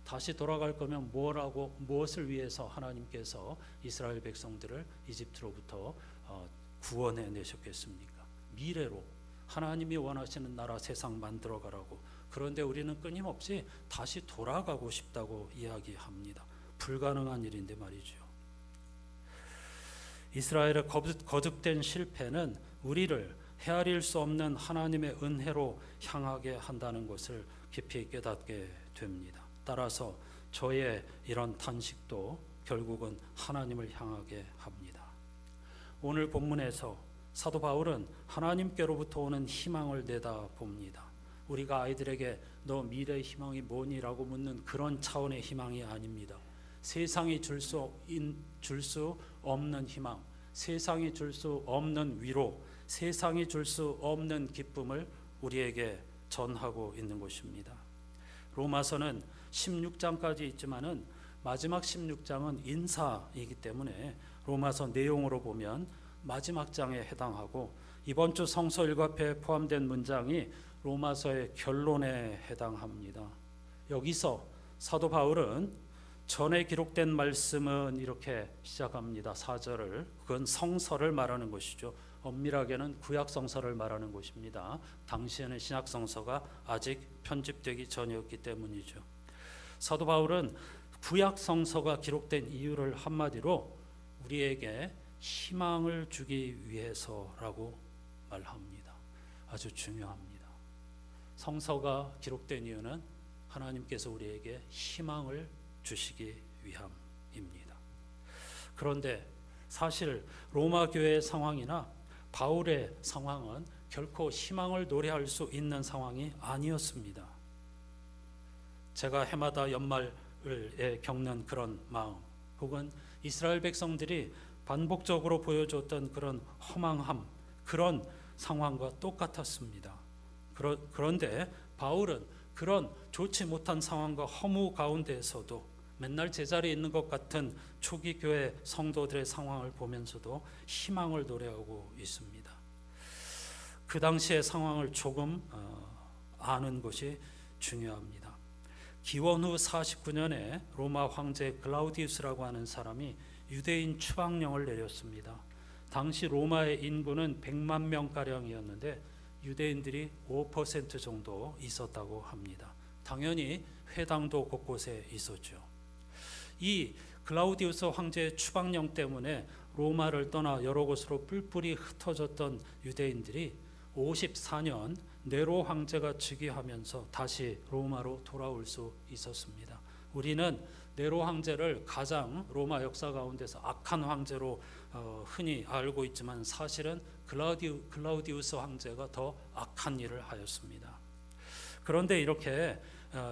다시 돌아갈 거면 무엇을 위해서 하나님께서 이스라엘 백성들을 이집트로부터 구원해 내셨겠습니까? 미래로 하나님이 원하시는 나라 세상 만들어 가라고. 그런데 우리는 끊임없이 다시 돌아가고 싶다고 이야기합니다. 불가능한 일인데 말이죠. 이스라엘의 거듭된 실패는 우리를 헤아릴 수 없는 하나님의 은혜로 향하게 한다는 것을 깊이 깨닫게 됩니다. 따라서 저의 이런 탄식도 결국은 하나님을 향하게 합니다. 오늘 본문에서 사도 바울은 하나님께로부터 오는 희망을 내다봅니다. 우리가 아이들에게 너 미래의 희망이 뭐니라고 묻는 그런 차원의 희망이 아닙니다. 세상이 줄 수 없는 희망, 세상이 줄 수 없는 위로, 세상이 줄 수 없는 기쁨을 우리에게 전하고 있는 것입니다. 로마서는 16장까지 있지만은 마지막 16장은 인사이기 때문에 로마서 내용으로 보면 마지막 장에 해당하고 이번 주 성서 일과표에 포함된 문장이 로마서의 결론에 해당합니다. 여기서 사도 바울은 전에 기록된 말씀은 이렇게 시작합니다. 4절을. 그건 성서를 말하는 것이죠. 엄밀하게는 구약 성서를 말하는 것입니다. 당시에는 신약 성서가 아직 편집되기 전이었기 때문이죠. 사도 바울은 구약 성서가 기록된 이유를 한마디로 우리에게 희망을 주기 위해서라고 말합니다. 아주 중요합니다. 성서가 기록된 이유는 하나님께서 우리에게 희망을 주시기 위함입니다. 그런데 사실 로마 교회의 상황이나 바울의 상황은 결코 희망을 노래할 수 있는 상황이 아니었습니다. 제가 해마다 연말에 겪는 그런 마음, 혹은 이스라엘 백성들이 반복적으로 보여줬던 그런 허망함, 그런 상황과 똑같았습니다. 그런데 바울은 그런 좋지 못한 상황과 허무 가운데에서도 맨날 제자리에 있는 것 같은 초기 교회 성도들의 상황을 보면서도 희망을 노래하고 있습니다. 그 당시의 상황을 조금 아는 것이 중요합니다. 기원 후 49년에 로마 황제 글라우디우스라고 하는 사람이 유대인 추방령을 내렸습니다. 당시 로마의 인구는 100만 명가량이었는데 유대인들이 5% 정도 있었다고 합니다. 당연히 회당도 곳곳에 있었죠. 이 글라우디우스 황제의 추방령 때문에 로마를 떠나 여러 곳으로 뿔뿔이 흩어졌던 유대인들이 54년 네로 황제가 즉위하면서 다시 로마로 돌아올 수 있었습니다. 우리는 네로 황제를 가장 로마 역사 가운데서 악한 황제로 흔히 알고 있지만 사실은 글라우디우스 황제가 더 악한 일을 하였습니다. 그런데 이렇게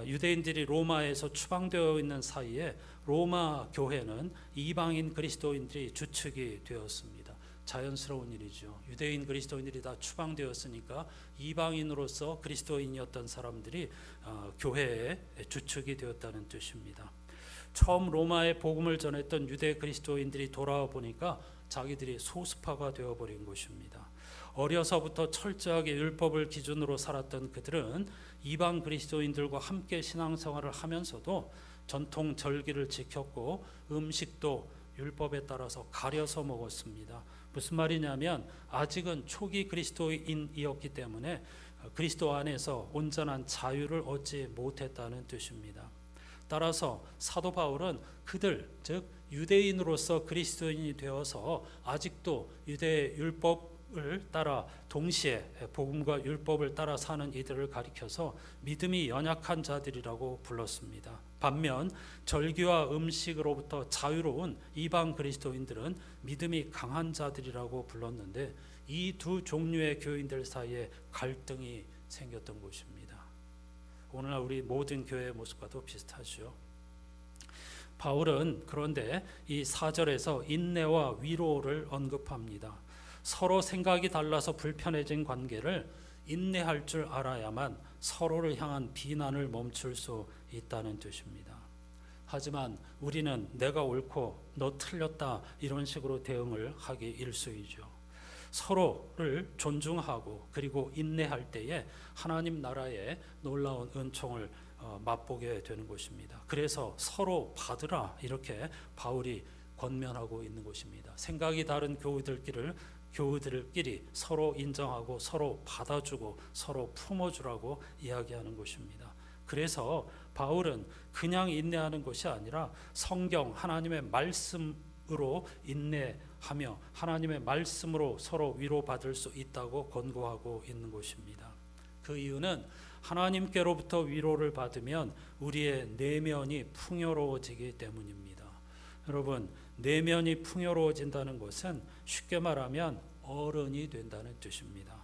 유대인들이 로마에서 추방되어 있는 사이에 로마 교회는 이방인 그리스도인들이 주축이 되었습니다. 자연스러운 일이죠. 유대인 그리스도인들이 다 추방되었으니까 이방인으로서 그리스도인이었던 사람들이 교회의 주축이 되었다는 뜻입니다. 처음 로마에 복음을 전했던 유대 그리스도인들이 돌아와 보니까 자기들이 소수파가 되어버린 것입니다. 어려서부터 철저하게 율법을 기준으로 살았던 그들은 이방 그리스도인들과 함께 신앙생활을 하면서도 전통 절기를 지켰고 음식도 율법에 따라서 가려서 먹었습니다. 무슨 말이냐면 아직은 초기 그리스도인이었기 때문에 그리스도 안에서 온전한 자유를 얻지 못했다는 뜻입니다. 따라서 사도 바울은 그들, 즉 유대인으로서 그리스도인이 되어서 아직도 유대 율법을 따라 동시에 복음과 율법을 따라 사는 이들을 가리켜서 믿음이 연약한 자들이라고 불렀습니다. 반면 절기와 음식으로부터 자유로운 이방 그리스도인들은 믿음이 강한 자들이라고 불렀는데 이 두 종류의 교인들 사이에 갈등이 생겼던 것입니다. 오늘날 우리 모든 교회의 모습과도 비슷하죠. 바울은 그런데 이 4절에서 인내와 위로를 언급합니다. 서로 생각이 달라서 불편해진 관계를 인내할 줄 알아야만 서로를 향한 비난을 멈출 수 있다는 뜻입니다. 하지만 우리는 내가 옳고 너 틀렸다 이런 식으로 대응을 하기 일쑤이죠. 서로를 존중하고 그리고 인내할 때에 하나님 나라의 놀라운 은총을 맛보게 되는 것입니다. 그래서 서로 받으라 이렇게 바울이 권면하고 있는 것입니다. 생각이 다른 교우들끼리 서로 인정하고 서로 받아주고 서로 품어주라고 이야기하는 것입니다. 그래서 바울은 그냥 인내하는 것이 아니라 성경 하나님의 말씀으로 인내하며 하나님의 말씀으로 서로 위로받을 수 있다고 권고하고 있는 것입니다. 그 이유는 하나님께로부터 위로를 받으면 우리의 내면이 풍요로워지기 때문입니다. 여러분, 내면이 풍요로워진다는 것은 쉽게 말하면 어른이 된다는 뜻입니다.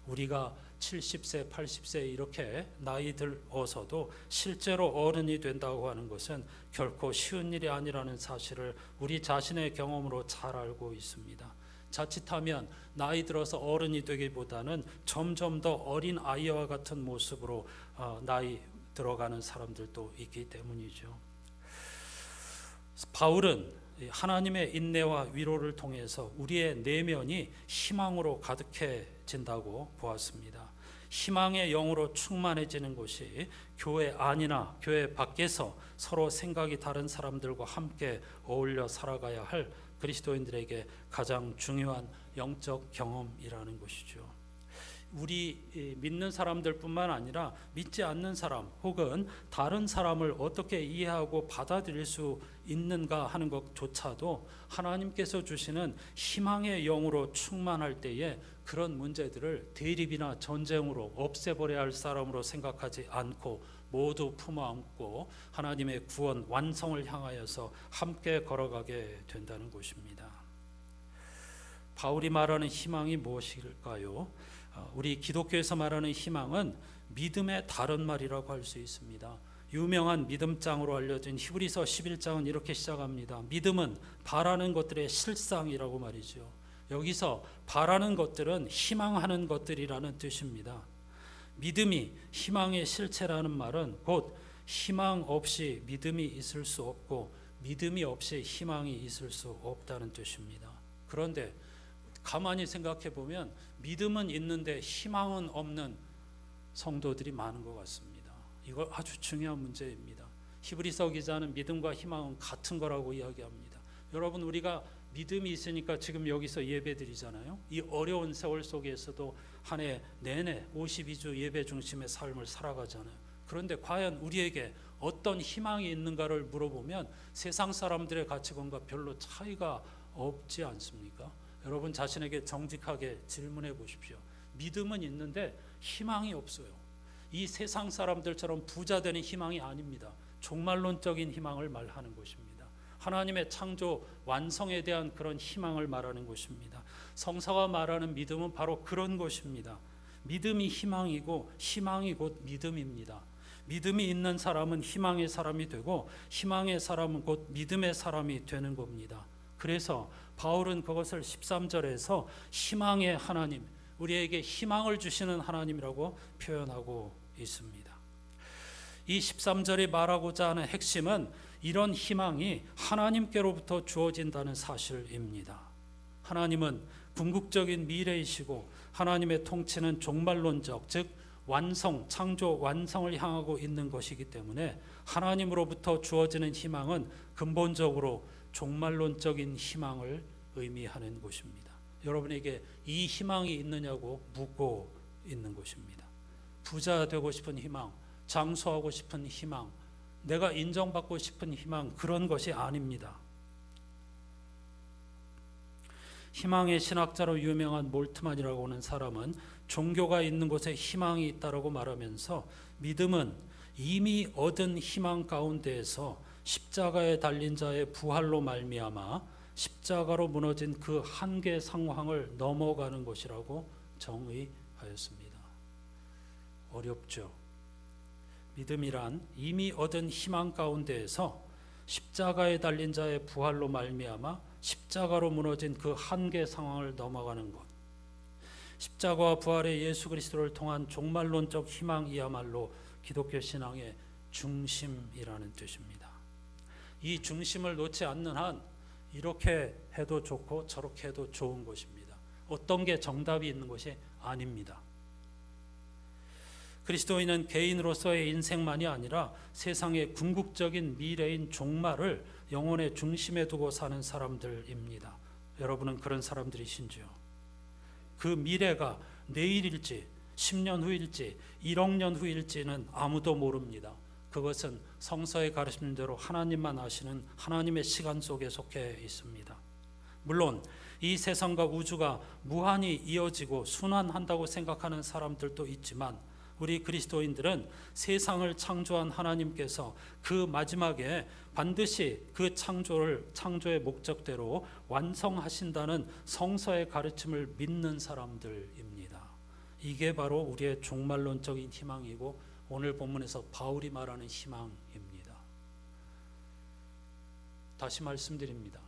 우리가 70세, 80세 이렇게 나이 들어서도 실제로 어른이 된다고 하는 것은 결코 쉬운 일이 아니라는 사실을 우리 자신의 경험으로 잘 알고 있습니다. 자칫하면 나이 들어서 어른이 되기보다는 점점 더 어린 아이와 같은 모습으로 나이 들어가는 사람들도 있기 때문이죠. 바울은 하나님의 인내와 위로를 통해서 우리의 내면이 희망으로 가득해진다고 보았습니다. 희망의 영으로 충만해지는 것이 교회 안이나 교회 밖에서 서로 생각이 다른 사람들과 함께 어울려 살아가야 할 그리스도인들에게 가장 중요한 영적 경험이라는 것이죠. 우리 믿는 사람들뿐만 아니라 믿지 않는 사람 혹은 다른 사람을 어떻게 이해하고 받아들일 수 있는가 하는 것조차도 하나님께서 주시는 희망의 영으로 충만할 때에 그런 문제들을 대립이나 전쟁으로 없애버려야 할 사람으로 생각하지 않고 모두 품어안고 하나님의 구원 완성을 향하여서 함께 걸어가게 된다는 것입니다. 바울이 말하는 희망이 무엇일까요? 우리 기독교에서 말하는 희망은 믿음의 다른 말이라고 할 수 있습니다. 유명한 믿음장으로 알려진 히브리서 11장은 이렇게 시작합니다. 믿음은 바라는 것들의 실상이라고 말이죠. 여기서 바라는 것들은 희망하는 것들이라는 뜻입니다. 믿음이 희망의 실체라는 말은 곧 희망 없이 믿음이 있을 수 없고 믿음이 없이 희망이 있을 수 없다는 뜻입니다. 그런데 가만히 생각해 보면 믿음은 있는데 희망은 없는 성도들이 많은 것 같습니다. 이거 아주 중요한 문제입니다. 히브리서 기자는 믿음과 희망은 같은 거라고 이야기합니다. 여러분, 우리가 믿음이 있으니까 지금 여기서 예배드리잖아요. 이 어려운 세월 속에서도 한 해 내내 52주 예배 중심의 삶을 살아가잖아요. 그런데 과연 우리에게 어떤 희망이 있는가를 물어보면 세상 사람들의 가치관과 별로 차이가 없지 않습니까? 여러분 자신에게 정직하게 질문해 보십시오. 믿음은 있는데 희망이 없어요. 이 세상 사람들처럼 부자 되는 희망이 아닙니다. 종말론적인 희망을 말하는 것입니다. 하나님의 창조 완성에 대한 그런 희망을 말하는 것입니다. 성서가 말하는 믿음은 바로 그런 것입니다. 믿음이 희망이고 희망이 곧 믿음입니다. 믿음이 있는 사람은 희망의 사람이 되고 희망의 사람은 곧 믿음의 사람이 되는 겁니다. 그래서 바울은 그것을 13절에서 희망의 하나님, 우리에게 희망을 주시는 하나님이라고 표현하고 있습니다. 이 13절이 말하고자 하는 핵심은 이런 희망이 하나님께로부터 주어진다는 사실입니다. 하나님은 궁극적인 미래이시고 하나님의 통치는 종말론적, 즉 완성, 창조 완성을 향하고 있는 것이기 때문에 하나님으로부터 주어지는 희망은 근본적으로 종말론적인 희망을 의미하는 것입니다. 여러분에게 이 희망이 있느냐고 묻고 있는 것입니다. 부자 되고 싶은 희망, 장수하고 싶은 희망, 내가 인정받고 싶은 희망, 그런 것이 아닙니다. 희망의 신학자로 유명한 몰트만이라고 하는 사람은 종교가 있는 곳에 희망이 있다고 말하면서 믿음은 이미 얻은 희망 가운데에서 십자가에 달린 자의 부활로 말미암아 십자가로 무너진 그 한계 상황을 넘어가는 것이라고 정의하였습니다. 어렵죠. 믿음이란 이미 얻은 희망 가운데에서 십자가에 달린 자의 부활로 말미암아 십자가로 무너진 그 한계 상황을 넘어가는 것. 십자가와 부활의 예수 그리스도를 통한 종말론적 희망이야말로 기독교 신앙의 중심이라는 뜻입니다. 이 중심을 놓지 않는 한 이렇게 해도 좋고 저렇게 해도 좋은 것입니다. 어떤 게 정답이 있는 것이 아닙니다. 그리스도인은 개인으로서의 인생만이 아니라 세상의 궁극적인 미래인 종말을 영혼의 중심에 두고 사는 사람들입니다. 여러분은 그런 사람들이신지요? 그 미래가 내일일지 10년 후일지 1억 년 후일지는 아무도 모릅니다. 그것은 성서의 가르침대로 하나님만 아시는 하나님의 시간 속에 속해 있습니다. 물론 이 세상과 우주가 무한히 이어지고 순환한다고 생각하는 사람들도 있지만 우리 그리스도인들은 세상을 창조한 하나님께서 그 마지막에 반드시 그 창조의 목적대로 완성하신다는 성서의 가르침을 믿는 사람들입니다. 이게 바로 우리의 종말론적인 희망이고 오늘 본문에서 바울이 말하는 희망입니다. 다시 말씀드립니다.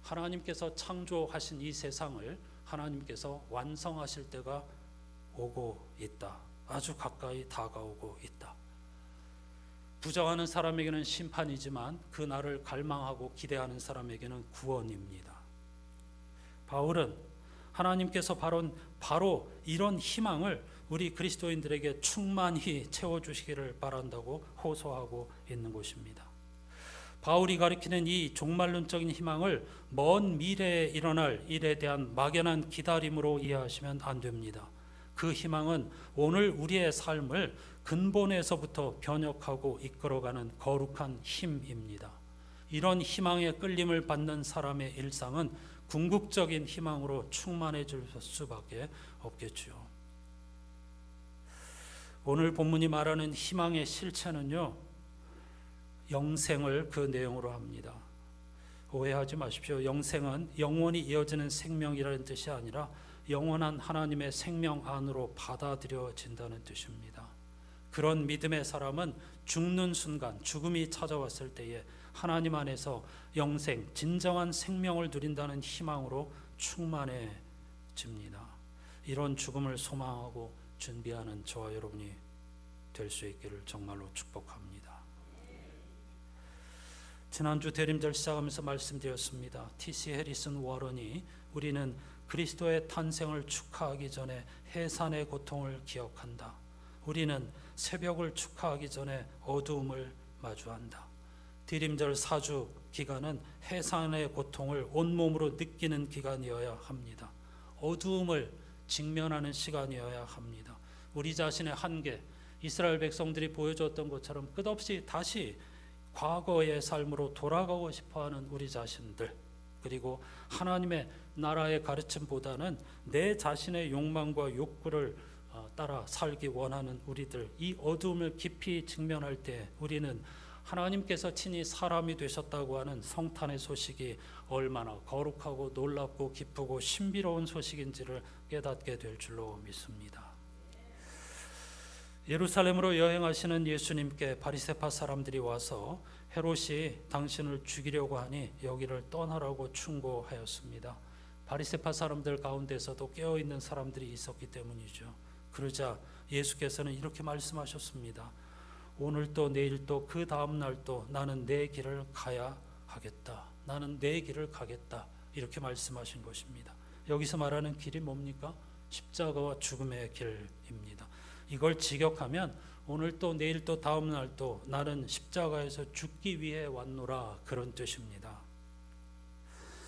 하나님께서 창조하신 이 세상을 하나님께서 완성하실 때가 오고 있다. 아주 가까이 다가오고 있다. 부정하는 사람에게는 심판이지만 그 날을 갈망하고 기대하는 사람에게는 구원입니다. 바울은 하나님께서 바로 이런 희망을 우리 그리스도인들에게 충만히 채워주시기를 바란다고 호소하고 있는 것입니다. 바울이 가리키는 이 종말론적인 희망을 먼 미래에 일어날 일에 대한 막연한 기다림으로 이해하시면 안 됩니다. 그 희망은 오늘 우리의 삶을 근본에서부터 변혁하고 이끌어가는 거룩한 힘입니다. 이런 희망의 끌림을 받는 사람의 일상은 궁극적인 희망으로 충만해질 수밖에 없겠죠. 오늘 본문이 말하는 희망의 실체는요, 영생을 그 내용으로 합니다. 오해하지 마십시오. 영생은 영원히 이어지는 생명이라는 뜻이 아니라 영원한 하나님의 생명 안으로 받아들여진다는 뜻입니다. 그런 믿음의 사람은 죽는 순간, 죽음이 찾아왔을 때에 하나님 안에서 영생, 진정한 생명을 누린다는 희망으로 충만해집니다. 이런 죽음을 소망하고 준비하는 저와 여러분이 될 수 있기를 정말로 축복합니다. 지난주 대림절 시작하면서 말씀드렸습니다. T.C. 해리슨 워런이 우리는 그리스도의 탄생을 축하하기 전에 해산의 고통을 기억한다. 우리는 새벽을 축하하기 전에 어두움을 마주한다. 대림절 4주 기간은 해산의 고통을 온몸으로 느끼는 기간이어야 합니다. 어두움을 직면하는 시간이어야 합니다. 우리 자신의 한계, 이스라엘 백성들이 보여줬던 것처럼 끝없이 다시 과거의 삶으로 돌아가고 싶어하는 우리 자신들, 그리고 하나님의 나라의 가르침보다는 내 자신의 욕망과 욕구를 따라 살기 원하는 우리들, 이 어두움을 깊이 직면할 때 우리는 하나님께서 친히 사람이 되셨다고 하는 성탄의 소식이 얼마나 거룩하고 놀랍고 기쁘고 신비로운 소식인지를 깨닫게 될 줄로 믿습니다. 예루살렘으로 여행하시는 예수님께 바리새파 사람들이 와서 헤롯이 당신을 죽이려고 하니 여기를 떠나라고 충고하였습니다. 바리새파 사람들 가운데서도 깨어있는 사람들이 있었기 때문이죠. 그러자 예수께서는 이렇게 말씀하셨습니다. 오늘도 내일도 그 다음 날도 나는 내 길을 가야 하겠다. 나는 내 길을 가겠다. 이렇게 말씀하신 것입니다. 여기서 말하는 길이 뭡니까? 십자가와 죽음의 길입니다. 이걸 직역하면 오늘도 내일도 다음 날도 나는 십자가에서 죽기 위해 왔노라, 그런 뜻입니다.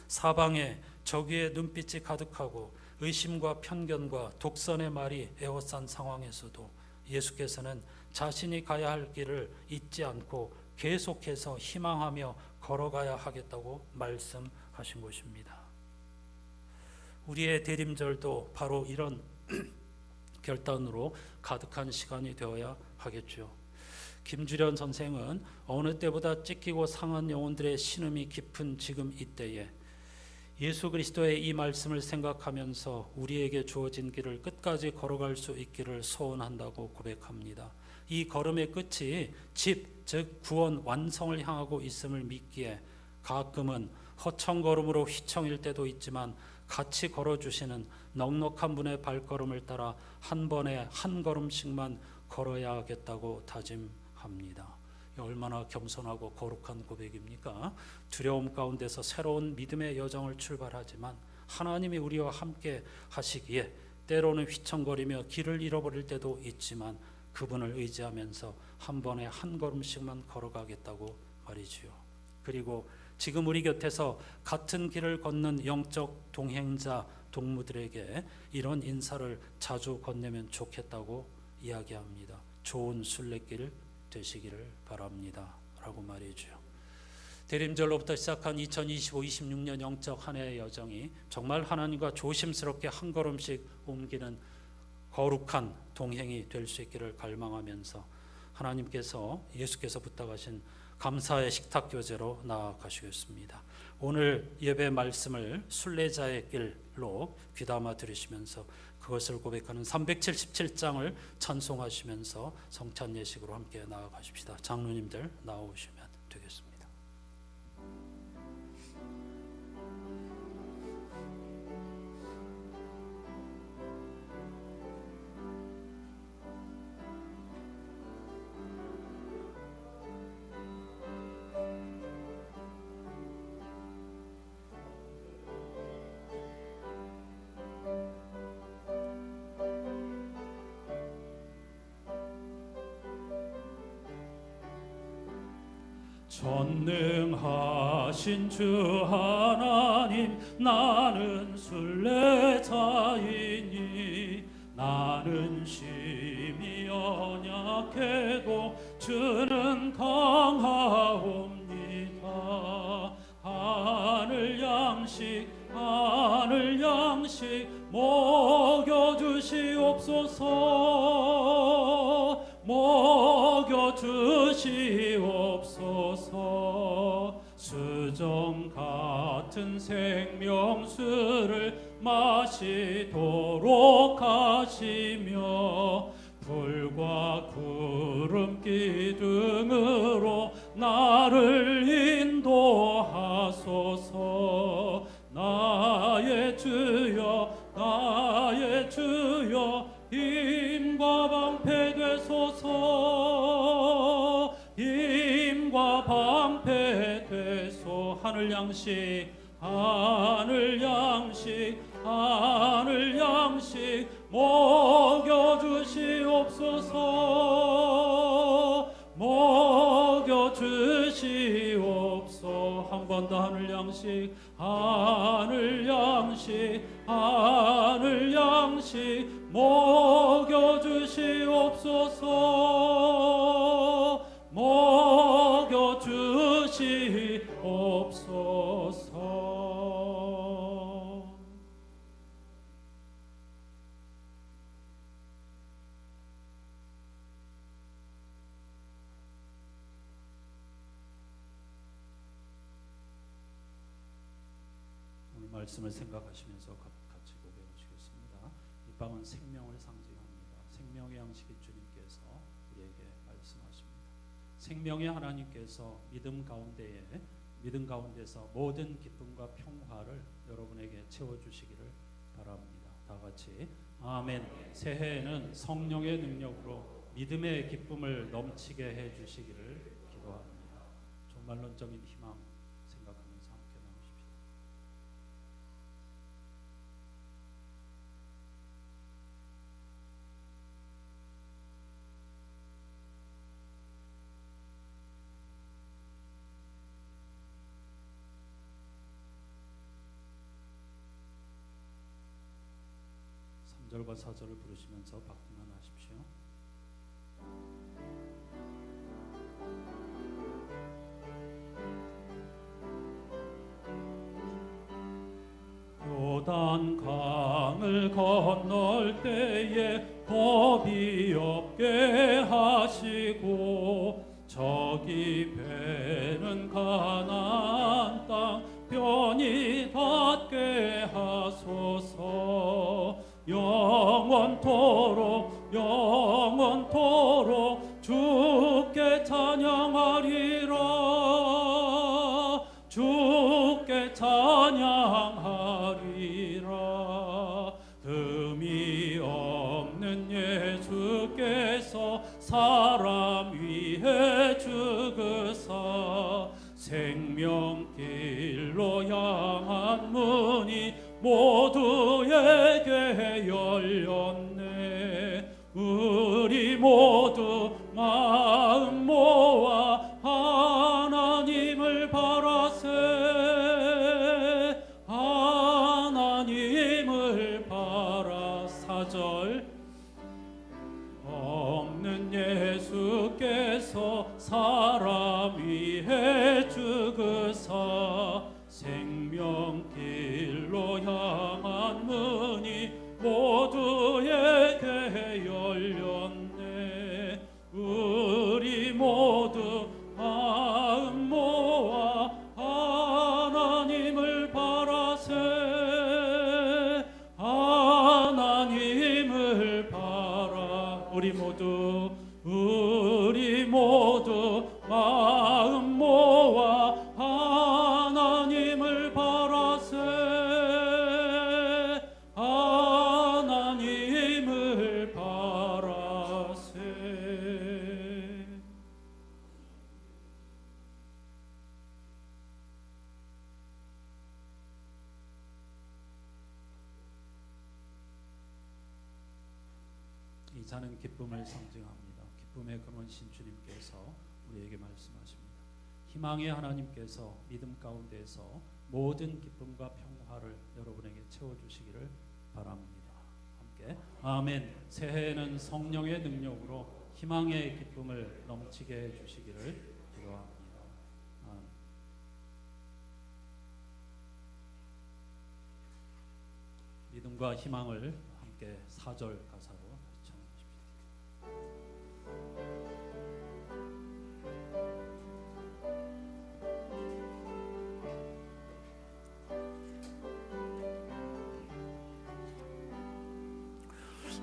사방에 적의 눈빛이 가득하고 의심과 편견과 독선의 말이 에워싼 상황에서도 예수께서는 자신이 가야 할 길을 잊지 않고 계속해서 희망하며 걸어가야 하겠다고 말씀하신 것입니다. 우리의 대림절도 바로 이런 결단으로 가득한 시간이 되어야 하겠죠. 김주련 선생은 어느 때보다 찢기고 상한 영혼들의 신음이 깊은 지금 이때에 예수 그리스도의 이 말씀을 생각하면서 우리에게 주어진 길을 끝까지 걸어갈 수 있기를 소원한다고 고백합니다. 이 걸음의 끝이 즉 구원 완성을 향하고 있음을 믿기에 가끔은 허청걸음으로 휘청일 때도 있지만 같이 걸어주시는 넉넉한 분의 발걸음을 따라 한 번에 한 걸음씩만 걸어야 하겠다고 다짐합니다. 얼마나 겸손하고 거룩한 고백입니까? 두려움 가운데서 새로운 믿음의 여정을 출발하지만 하나님이 우리와 함께 하시기에 때로는 휘청거리며 길을 잃어버릴 때도 있지만 그분을 의지하면서 한 번에 한 걸음씩만 걸어가겠다고 말이지요. 그리고 지금 우리 곁에서 같은 길을 걷는 영적 동행자 동무들에게 이런 인사를 자주 건네면 좋겠다고 이야기합니다. 좋은 순례길 되시기를 바랍니다 라고 말해줘요. 대림절로부터 시작한 2025-26년 영적 한 해의 여정이 정말 하나님과 조심스럽게 한 걸음씩 옮기는 거룩한 동행이 될 수 있기를 갈망하면서 하나님께서 예수께서 부탁하신 감사의 식탁 교제로 나아가시겠습니다. 오늘 예배 말씀을 순례자의 길로 귀담아 들으시면서 그것을 고백하는 377장을 찬송하시면서 성찬 예식으로 함께 나아가십시다. 장로님들 나오시면 되겠습니다. 전능하신 주 하나님, 나는 순례자이니 나는 심히 연약해도 주는 강하옵니다. 하늘 양식 먹여주시옵소서, 먹여주시옵소서. 수정 같은 생명수를 마시도록 하시며 불과 구름 기둥으로 나를 인도하소서. 나의 주여, 나의 주여, 힘과 방패 되소서, 힘과 방패 되소. 하늘 양식, 하늘 양식, 하늘 양식 먹여주시옵소서, 먹여주시옵소서. 한 번 더. 하늘 양식, 하늘 양식, 하늘 양식 먹여주시옵소서, 먹여주시옵소서. 오늘 말씀을 생각하시면서 같이 고백하시겠습니다. 이 빵은 생명을 상징합니다. 생명의 양식이 주님께서 우리에게 말씀하십니다. 생명의 하나님께서 믿음 가운데서 모든 기쁨과 평화를 여러분에게 채워주시기를 바랍니다. 다 같이 아멘. 새해에는 성령의 능력으로 믿음의 기쁨을 넘치게 해주시기를 기도합니다. 종말론적인 희망 생각하면서 함께 나누십시다. 절과 4절을 부르시면서 박수만 하십시오. 요단 강을 건널 때에 겁이 없게 하시고 저기 배는 가나안 땅 편히 닿게 하소서. 영원토록 주께 찬양하리라, 주께 찬양하리라. 흠이 없는 예수께서 사람 위해 죽으사 생명길로 향한 문이 모두에게 열렸네. 우리 모두 마음 모아 하나님을 바라세. 하나님을 바라. 4절 없는 예수께서 사람 위해 죽으사 생명길로 향한 문이 모두에게 열렸네. 우리 모두 마음 모아 하나님을 바라세. 하나님을 바라. 우리 모두 마음 모아 하나님을 바라세. 하나님을 바라세. 이 잔은 기쁨을 상징합니다. 기쁨의 근원이신 주님께서 우리에게 말씀하십니다. 희망의 하나님께서 믿음 가운데서 모든 기쁨과 평화를 여러분에게 채워주시기를 바랍니다. 함께 아멘. 새해에는 성령의 능력으로 희망의 기쁨을 넘치게 해주시기를 기도합니다. 아멘. 믿음과 희망을 함께 4절 가사로 찬양하십시오.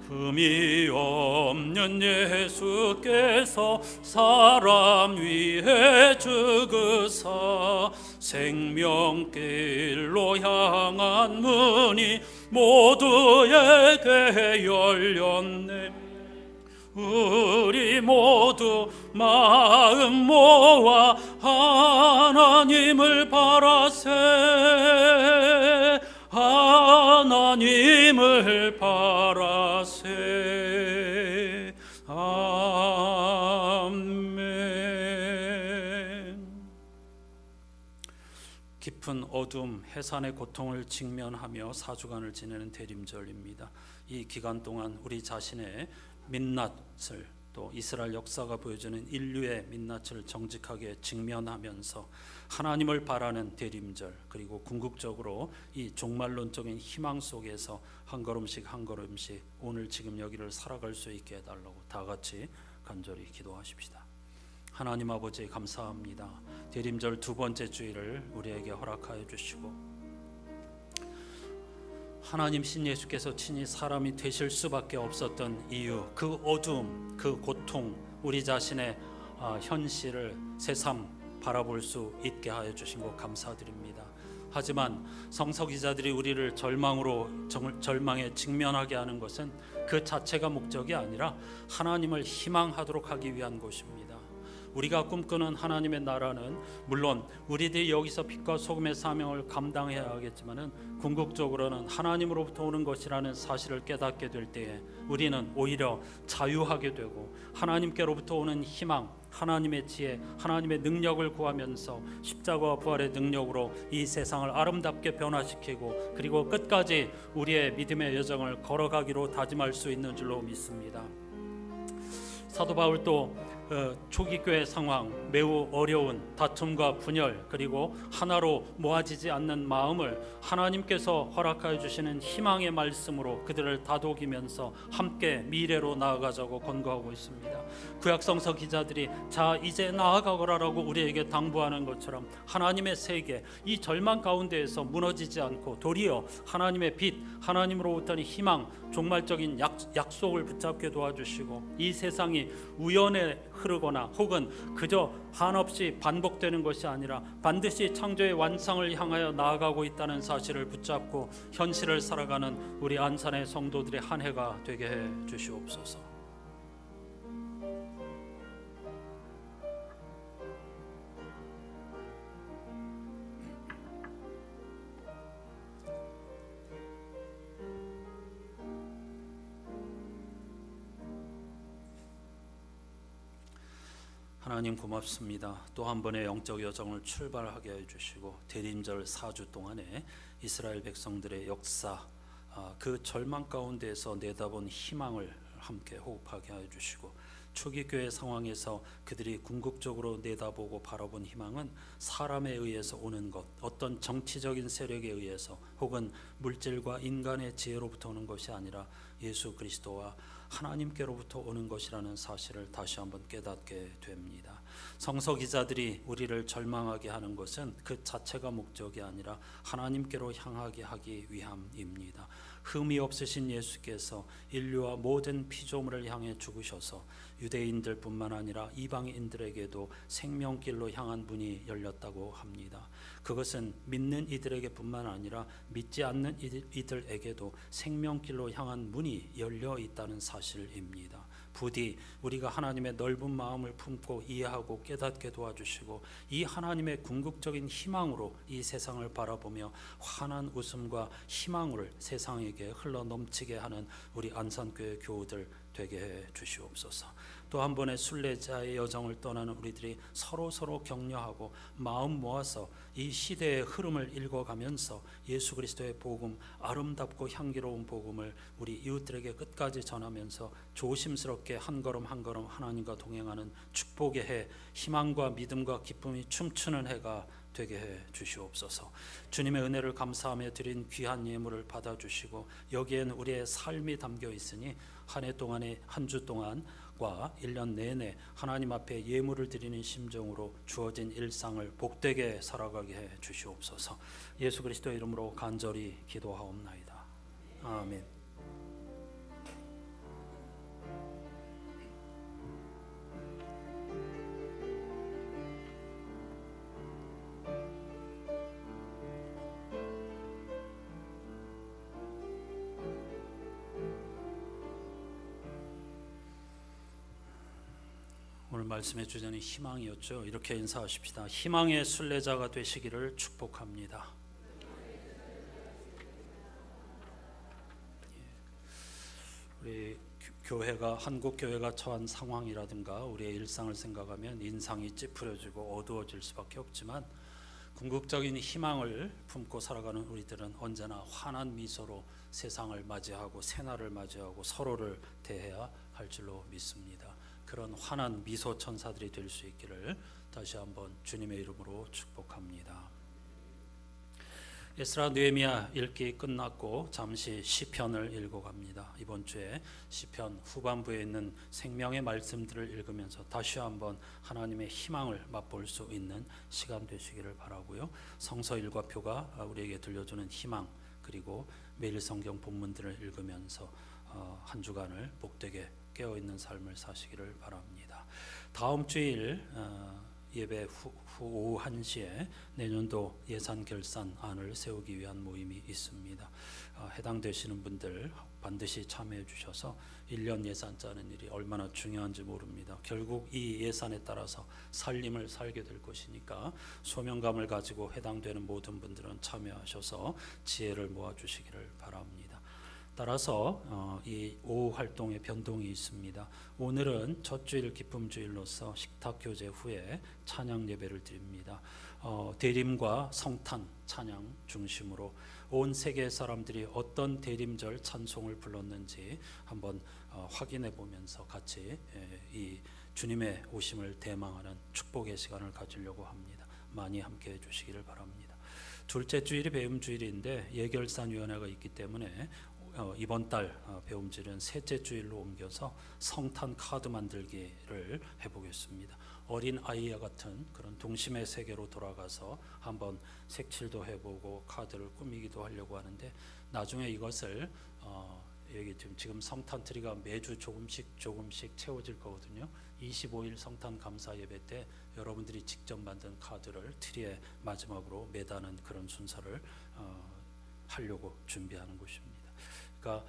흠이 없는 예수께서 사람 위해 죽으사 생명길로 향한 문이 모두에게 열렸네. 우리 모두 마음 모아 하나님을 바라세. 하나님을 바라세. 아멘. 깊은 어둠, 해산의 고통을 직면하며 4주간을 지내는 대림절입니다. 이 기간 동안 우리 자신의 민낯을, 또 이스라엘 역사가 보여주는 인류의 민낯을 정직하게 직면하면서 하나님을 바라는 대림절, 그리고 궁극적으로 이 종말론적인 희망 속에서 한 걸음씩 한 걸음씩 오늘 지금 여기를 살아갈 수 있게 해달라고 다 같이 간절히 기도하십시다. 하나님 아버지 감사합니다. 대림절 두 번째 주일을 우리에게 허락하여 주시고 하나님 신 예수께서 친히 사람이 되실 수밖에 없었던 이유, 그 어두움, 그 고통, 우리 자신의 현실을 새삼 바라볼 수 있게 하여 주신 것 감사드립니다. 하지만 성서기자들이 우리를 절망에 직면하게 하는 것은 그 자체가 목적이 아니라 하나님을 희망하도록 하기 위한 것입니다. 우리가 꿈꾸는 하나님의 나라는 물론 우리들이 여기서 빛과 소금의 사명을 감당해야 하겠지만은 궁극적으로는 하나님으로부터 오는 것이라는 사실을 깨닫게 될 때에 우리는 오히려 자유하게 되고 하나님께로부터 오는 희망, 하나님의 지혜, 하나님의 능력을 구하면서 십자가와 부활의 능력으로 이 세상을 아름답게 변화시키고 그리고 끝까지 우리의 믿음의 여정을 걸어가기로 다짐할 수 있는 줄로 믿습니다. 사도 바울도 초기 교회 상황, 매우 어려운 다툼과 분열, 그리고 하나로 모아지지 않는 마음을 하나님께서 허락하여 주시는 희망의 말씀으로 그들을 다독이면서 함께 미래로 나아가자고 권고하고 있습니다. 구약성서 기자들이 자 이제 나아가거라라고 우리에게 당부하는 것처럼 하나님의 세계, 이 절망 가운데에서 무너지지 않고 도리어 하나님의 빛, 하나님으로부터는 희망, 종말적인 약속을 붙잡게 도와주시고 이 세상이 우연의 흐르거나 혹은 그저 한없이 반복되는 것이 아니라 반드시 창조의 완성을 향하여 나아가고 있다는 사실을 붙잡고 현실을 살아가는 우리 안산의 성도들의 한 해가 되게 해 주시옵소서. 하나님 고맙습니다. 또 한 번의 영적 여정을 출발하게 해주시고 대림절 4주 동안에 이스라엘 백성들의 역사, 그 절망 가운데에서 내다본 희망을 함께 호흡하게 해주시고 초기 교회 상황에서 그들이 궁극적으로 내다보고 바라본 희망은 사람에 의해서 오는 것, 어떤 정치적인 세력에 의해서 혹은 물질과 인간의 지혜로부터 오는 것이 아니라 예수 그리스도와 하나님께로부터 오는 것이라는 사실을 다시 한번 깨닫게 됩니다. 성서 기자들이 우리를 절망하게 하는 것은 그 자체가 목적이 아니라 하나님께로 향하게 하기 위함입니다. 흠이 없으신 예수께서 인류와 모든 피조물을 향해 죽으셔서 유대인들뿐만 아니라 이방인들에게도 생명길로 향한 문이 열렸다고 합니다. 그것은 믿는 이들에게뿐만 아니라 믿지 않는 이들에게도 생명길로 향한 문이 열려 있다는 사실입니다. 부디 우리가 하나님의 넓은 마음을 품고 이해하고 깨닫게 도와주시고 이 하나님의 궁극적인 희망으로 이 세상을 바라보며 환한 웃음과 희망을 세상에게 흘러넘치게 하는 우리 안산교회 교우들 되게 해 주시옵소서. 또 한 번의 순례자의 여정을 떠나는 우리들이 서로 격려하고 마음 모아서 이 시대의 흐름을 읽어가면서 예수 그리스도의 복음, 아름답고 향기로운 복음을 우리 이웃들에게 끝까지 전하면서 조심스럽게 한 걸음 한 걸음 하나님과 동행하는 축복의 해, 희망과 믿음과 기쁨이 춤추는 해가 되게 해 주시옵소서. 주님의 은혜를 감사하며 드린 귀한 예물을 받아주시고 여기에는 우리의 삶이 담겨 있으니 한 해 동안에 한 주 동안과 1년 내내 하나님 앞에 예물을 드리는 심정으로 주어진 일상을 복되게 살아가게 해 주시옵소서. 예수 그리스도의 이름으로 간절히 기도하옵나이다. 아멘. 오늘 말씀의 주제는 희망이었죠. 이렇게 인사하십시다. 희망의 순례자가 되시기를 축복합니다. 우리 교회가 한국 교회가 처한 상황이라든가 우리의 일상을 생각하면 인상이 찌푸려지고 어두워질 수밖에 없지만 궁극적인 희망을 품고 살아가는 우리들은 언제나 환한 미소로 세상을 맞이하고 새날을 맞이하고 서로를 대해야 할 줄로 믿습니다. 그런 환한 미소 천사들이 될 수 있기를 다시 한번 주님의 이름으로 축복합니다. 에스라 느헤미야 읽기 끝났고 잠시 시편을 읽어갑니다. 이번 주에 시편 후반부에 있는 생명의 말씀들을 읽으면서 다시 한번 하나님의 희망을 맛볼 수 있는 시간 되시기를 바라고요. 성서 일과표가 우리에게 들려주는 희망, 그리고 매일 성경 본문들을 읽으면서 한 주간을 복되게 깨어있는 삶을 사시기를 바랍니다. 다음 주일 예배 후 오후 1시에 내년도 예산 결산안을 세우기 위한 모임이 있습니다. 해당되시는 분들 반드시 참여해 주셔서 1년 예산 짜는 일이 얼마나 중요한지 모릅니다. 결국 이 예산에 따라서 살림을 살게 될 것이니까 소명감을 가지고 해당되는 모든 분들은 참여하셔서 지혜를 모아주시기를 바랍니다. 따라서 이 오후 활동에 변동이 있습니다. 오늘은 첫 주일 기쁨 주일로서 식탁 교제 후에 찬양 예배를 드립니다. 대림과 성탄 찬양 중심으로 온 세계 사람들이 어떤 대림절 찬송을 불렀는지 한번 확인해 보면서 같이 이 주님의 오심을 대망하는 축복의 시간을 가지려고 합니다. 많이 함께 해 주시기를 바랍니다. 둘째 주일이 배움 주일인데 예결산위원회가 있기 때문에 이번 달 배움질은 셋째 주일로 옮겨서 성탄 카드 만들기를 해보겠습니다. 어린 아이와 같은 그런 동심의 세계로 돌아가서 한번 색칠도 해보고 카드를 꾸미기도 하려고 하는데 나중에 이것을 여기 지금 성탄 트리가 매주 조금씩 채워질 거거든요. 25일 성탄 감사 예배 때 여러분들이 직접 만든 카드를 트리에 마지막으로 매다는 그런 순서를 하려고 준비하는 것입니다. 그러니까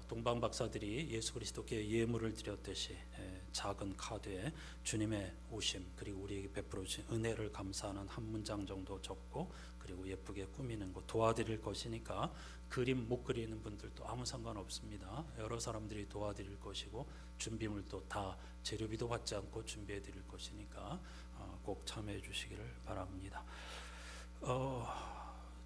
동방 박사들이 예수 그리스도께 예물을 드렸듯이 작은 카드에 주님의 오심 그리고 우리에게 베풀어 주신 은혜를 감사하는 한 문장 정도 적고 그리고 예쁘게 꾸미는 거 도와드릴 것이니까 그림 못 그리는 분들도 아무 상관없습니다. 여러 사람들이 도와드릴 것이고 준비물도 다 재료비도 받지 않고 준비해 드릴 것이니까 꼭 참여해 주시기를 바랍니다.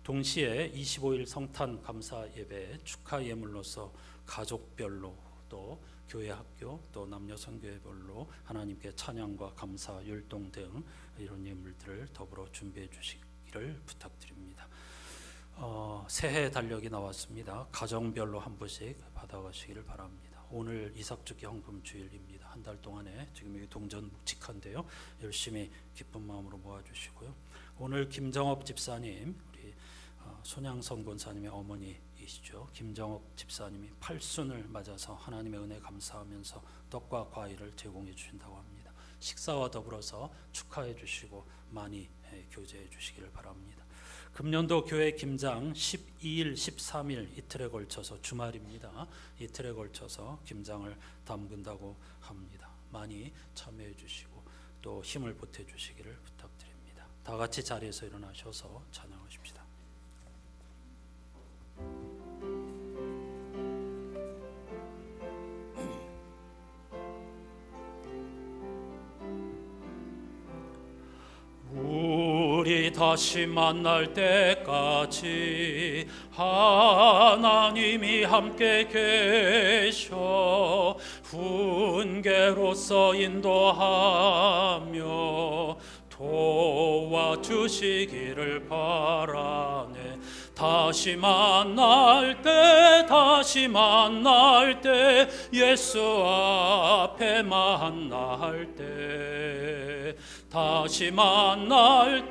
동시에 25일 성탄 감사 예배 축하 예물로서 가족별로 또 교회 학교 또 남녀 선교회별로 하나님께 찬양과 감사 율동 등 이런 예물들을 더불어 준비해 주시기를 부탁드립니다. 새해 달력이 나왔습니다. 가정별로 한 부씩 받아가시기를 바랍니다. 오늘 이삭주기 헌금 주일입니다. 한 달 동안에 지금 여기 동전 묵직한데요. 열심히 기쁜 마음으로 모아주시고요. 오늘 김정업 집사님 우리 손양선 권사님의 어머니이시죠. 김정업 집사님이 8순을 맞아서 하나님의 은혜 감사하면서 떡과 과일을 제공해 주신다고 합니다. 식사와 더불어서 축하해 주시고 많이 교제해 주시기를 바랍니다. 금년도 교회 김장 12일, 13일 이틀에 걸쳐서 주말입니다. 이틀에 걸쳐서 김장을 담근다고 합니다. 많이 참여해 주시고 또 힘을 보태 주시기를 부탁드립니다. 다 같이 자리에서 일어나셔서 찬양하십시다. 우리 다시 만날 때까지 하나님이 함께 계셔 훈계로서 인도하며 도와주시기를 바라네. 다시 만날 때 예수 앞에 만날 때 다시 만날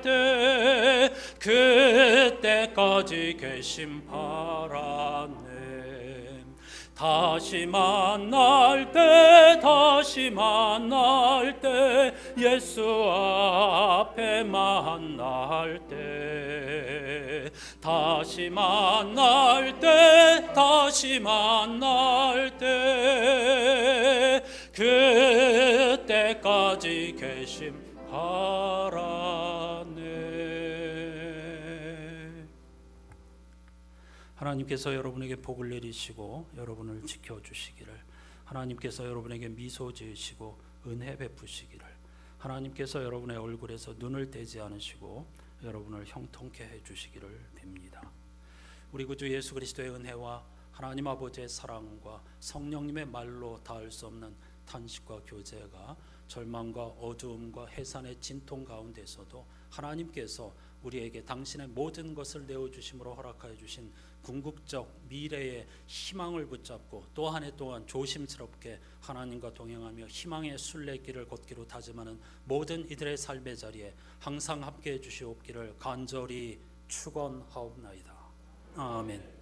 때 그때까지 계심 바라네. 다시 만날 때 예수 앞에 만날 때 다시 만날 때 그때까지 계심 바라네. 하나님께서 여러분에게 복을 내리시고 여러분을 지켜주시기를, 하나님께서 여러분에게 미소 지으시고 은혜 베푸시기를, 하나님께서 여러분의 얼굴에서 눈을 떼지 않으시고 여러분을 형통케 해주시기를 빕니다. 우리 구주 예수 그리스도의 은혜와 하나님 아버지의 사랑과 성령님의 말로 닿을 수 없는 탄식과 교제가 절망과 어두움과 해산의 진통 가운데서도 하나님께서 우리에게 당신의 모든 것을 내어주심으로 허락하여 주신 궁극적 미래의 희망을 붙잡고 또 한 해 동안 조심스럽게 하나님과 동행하며 희망의 순례길을 걷기로 다짐하는 모든 이들의 삶의 자리에 항상 함께해 주시옵기를 간절히 축원하옵나이다. 아멘.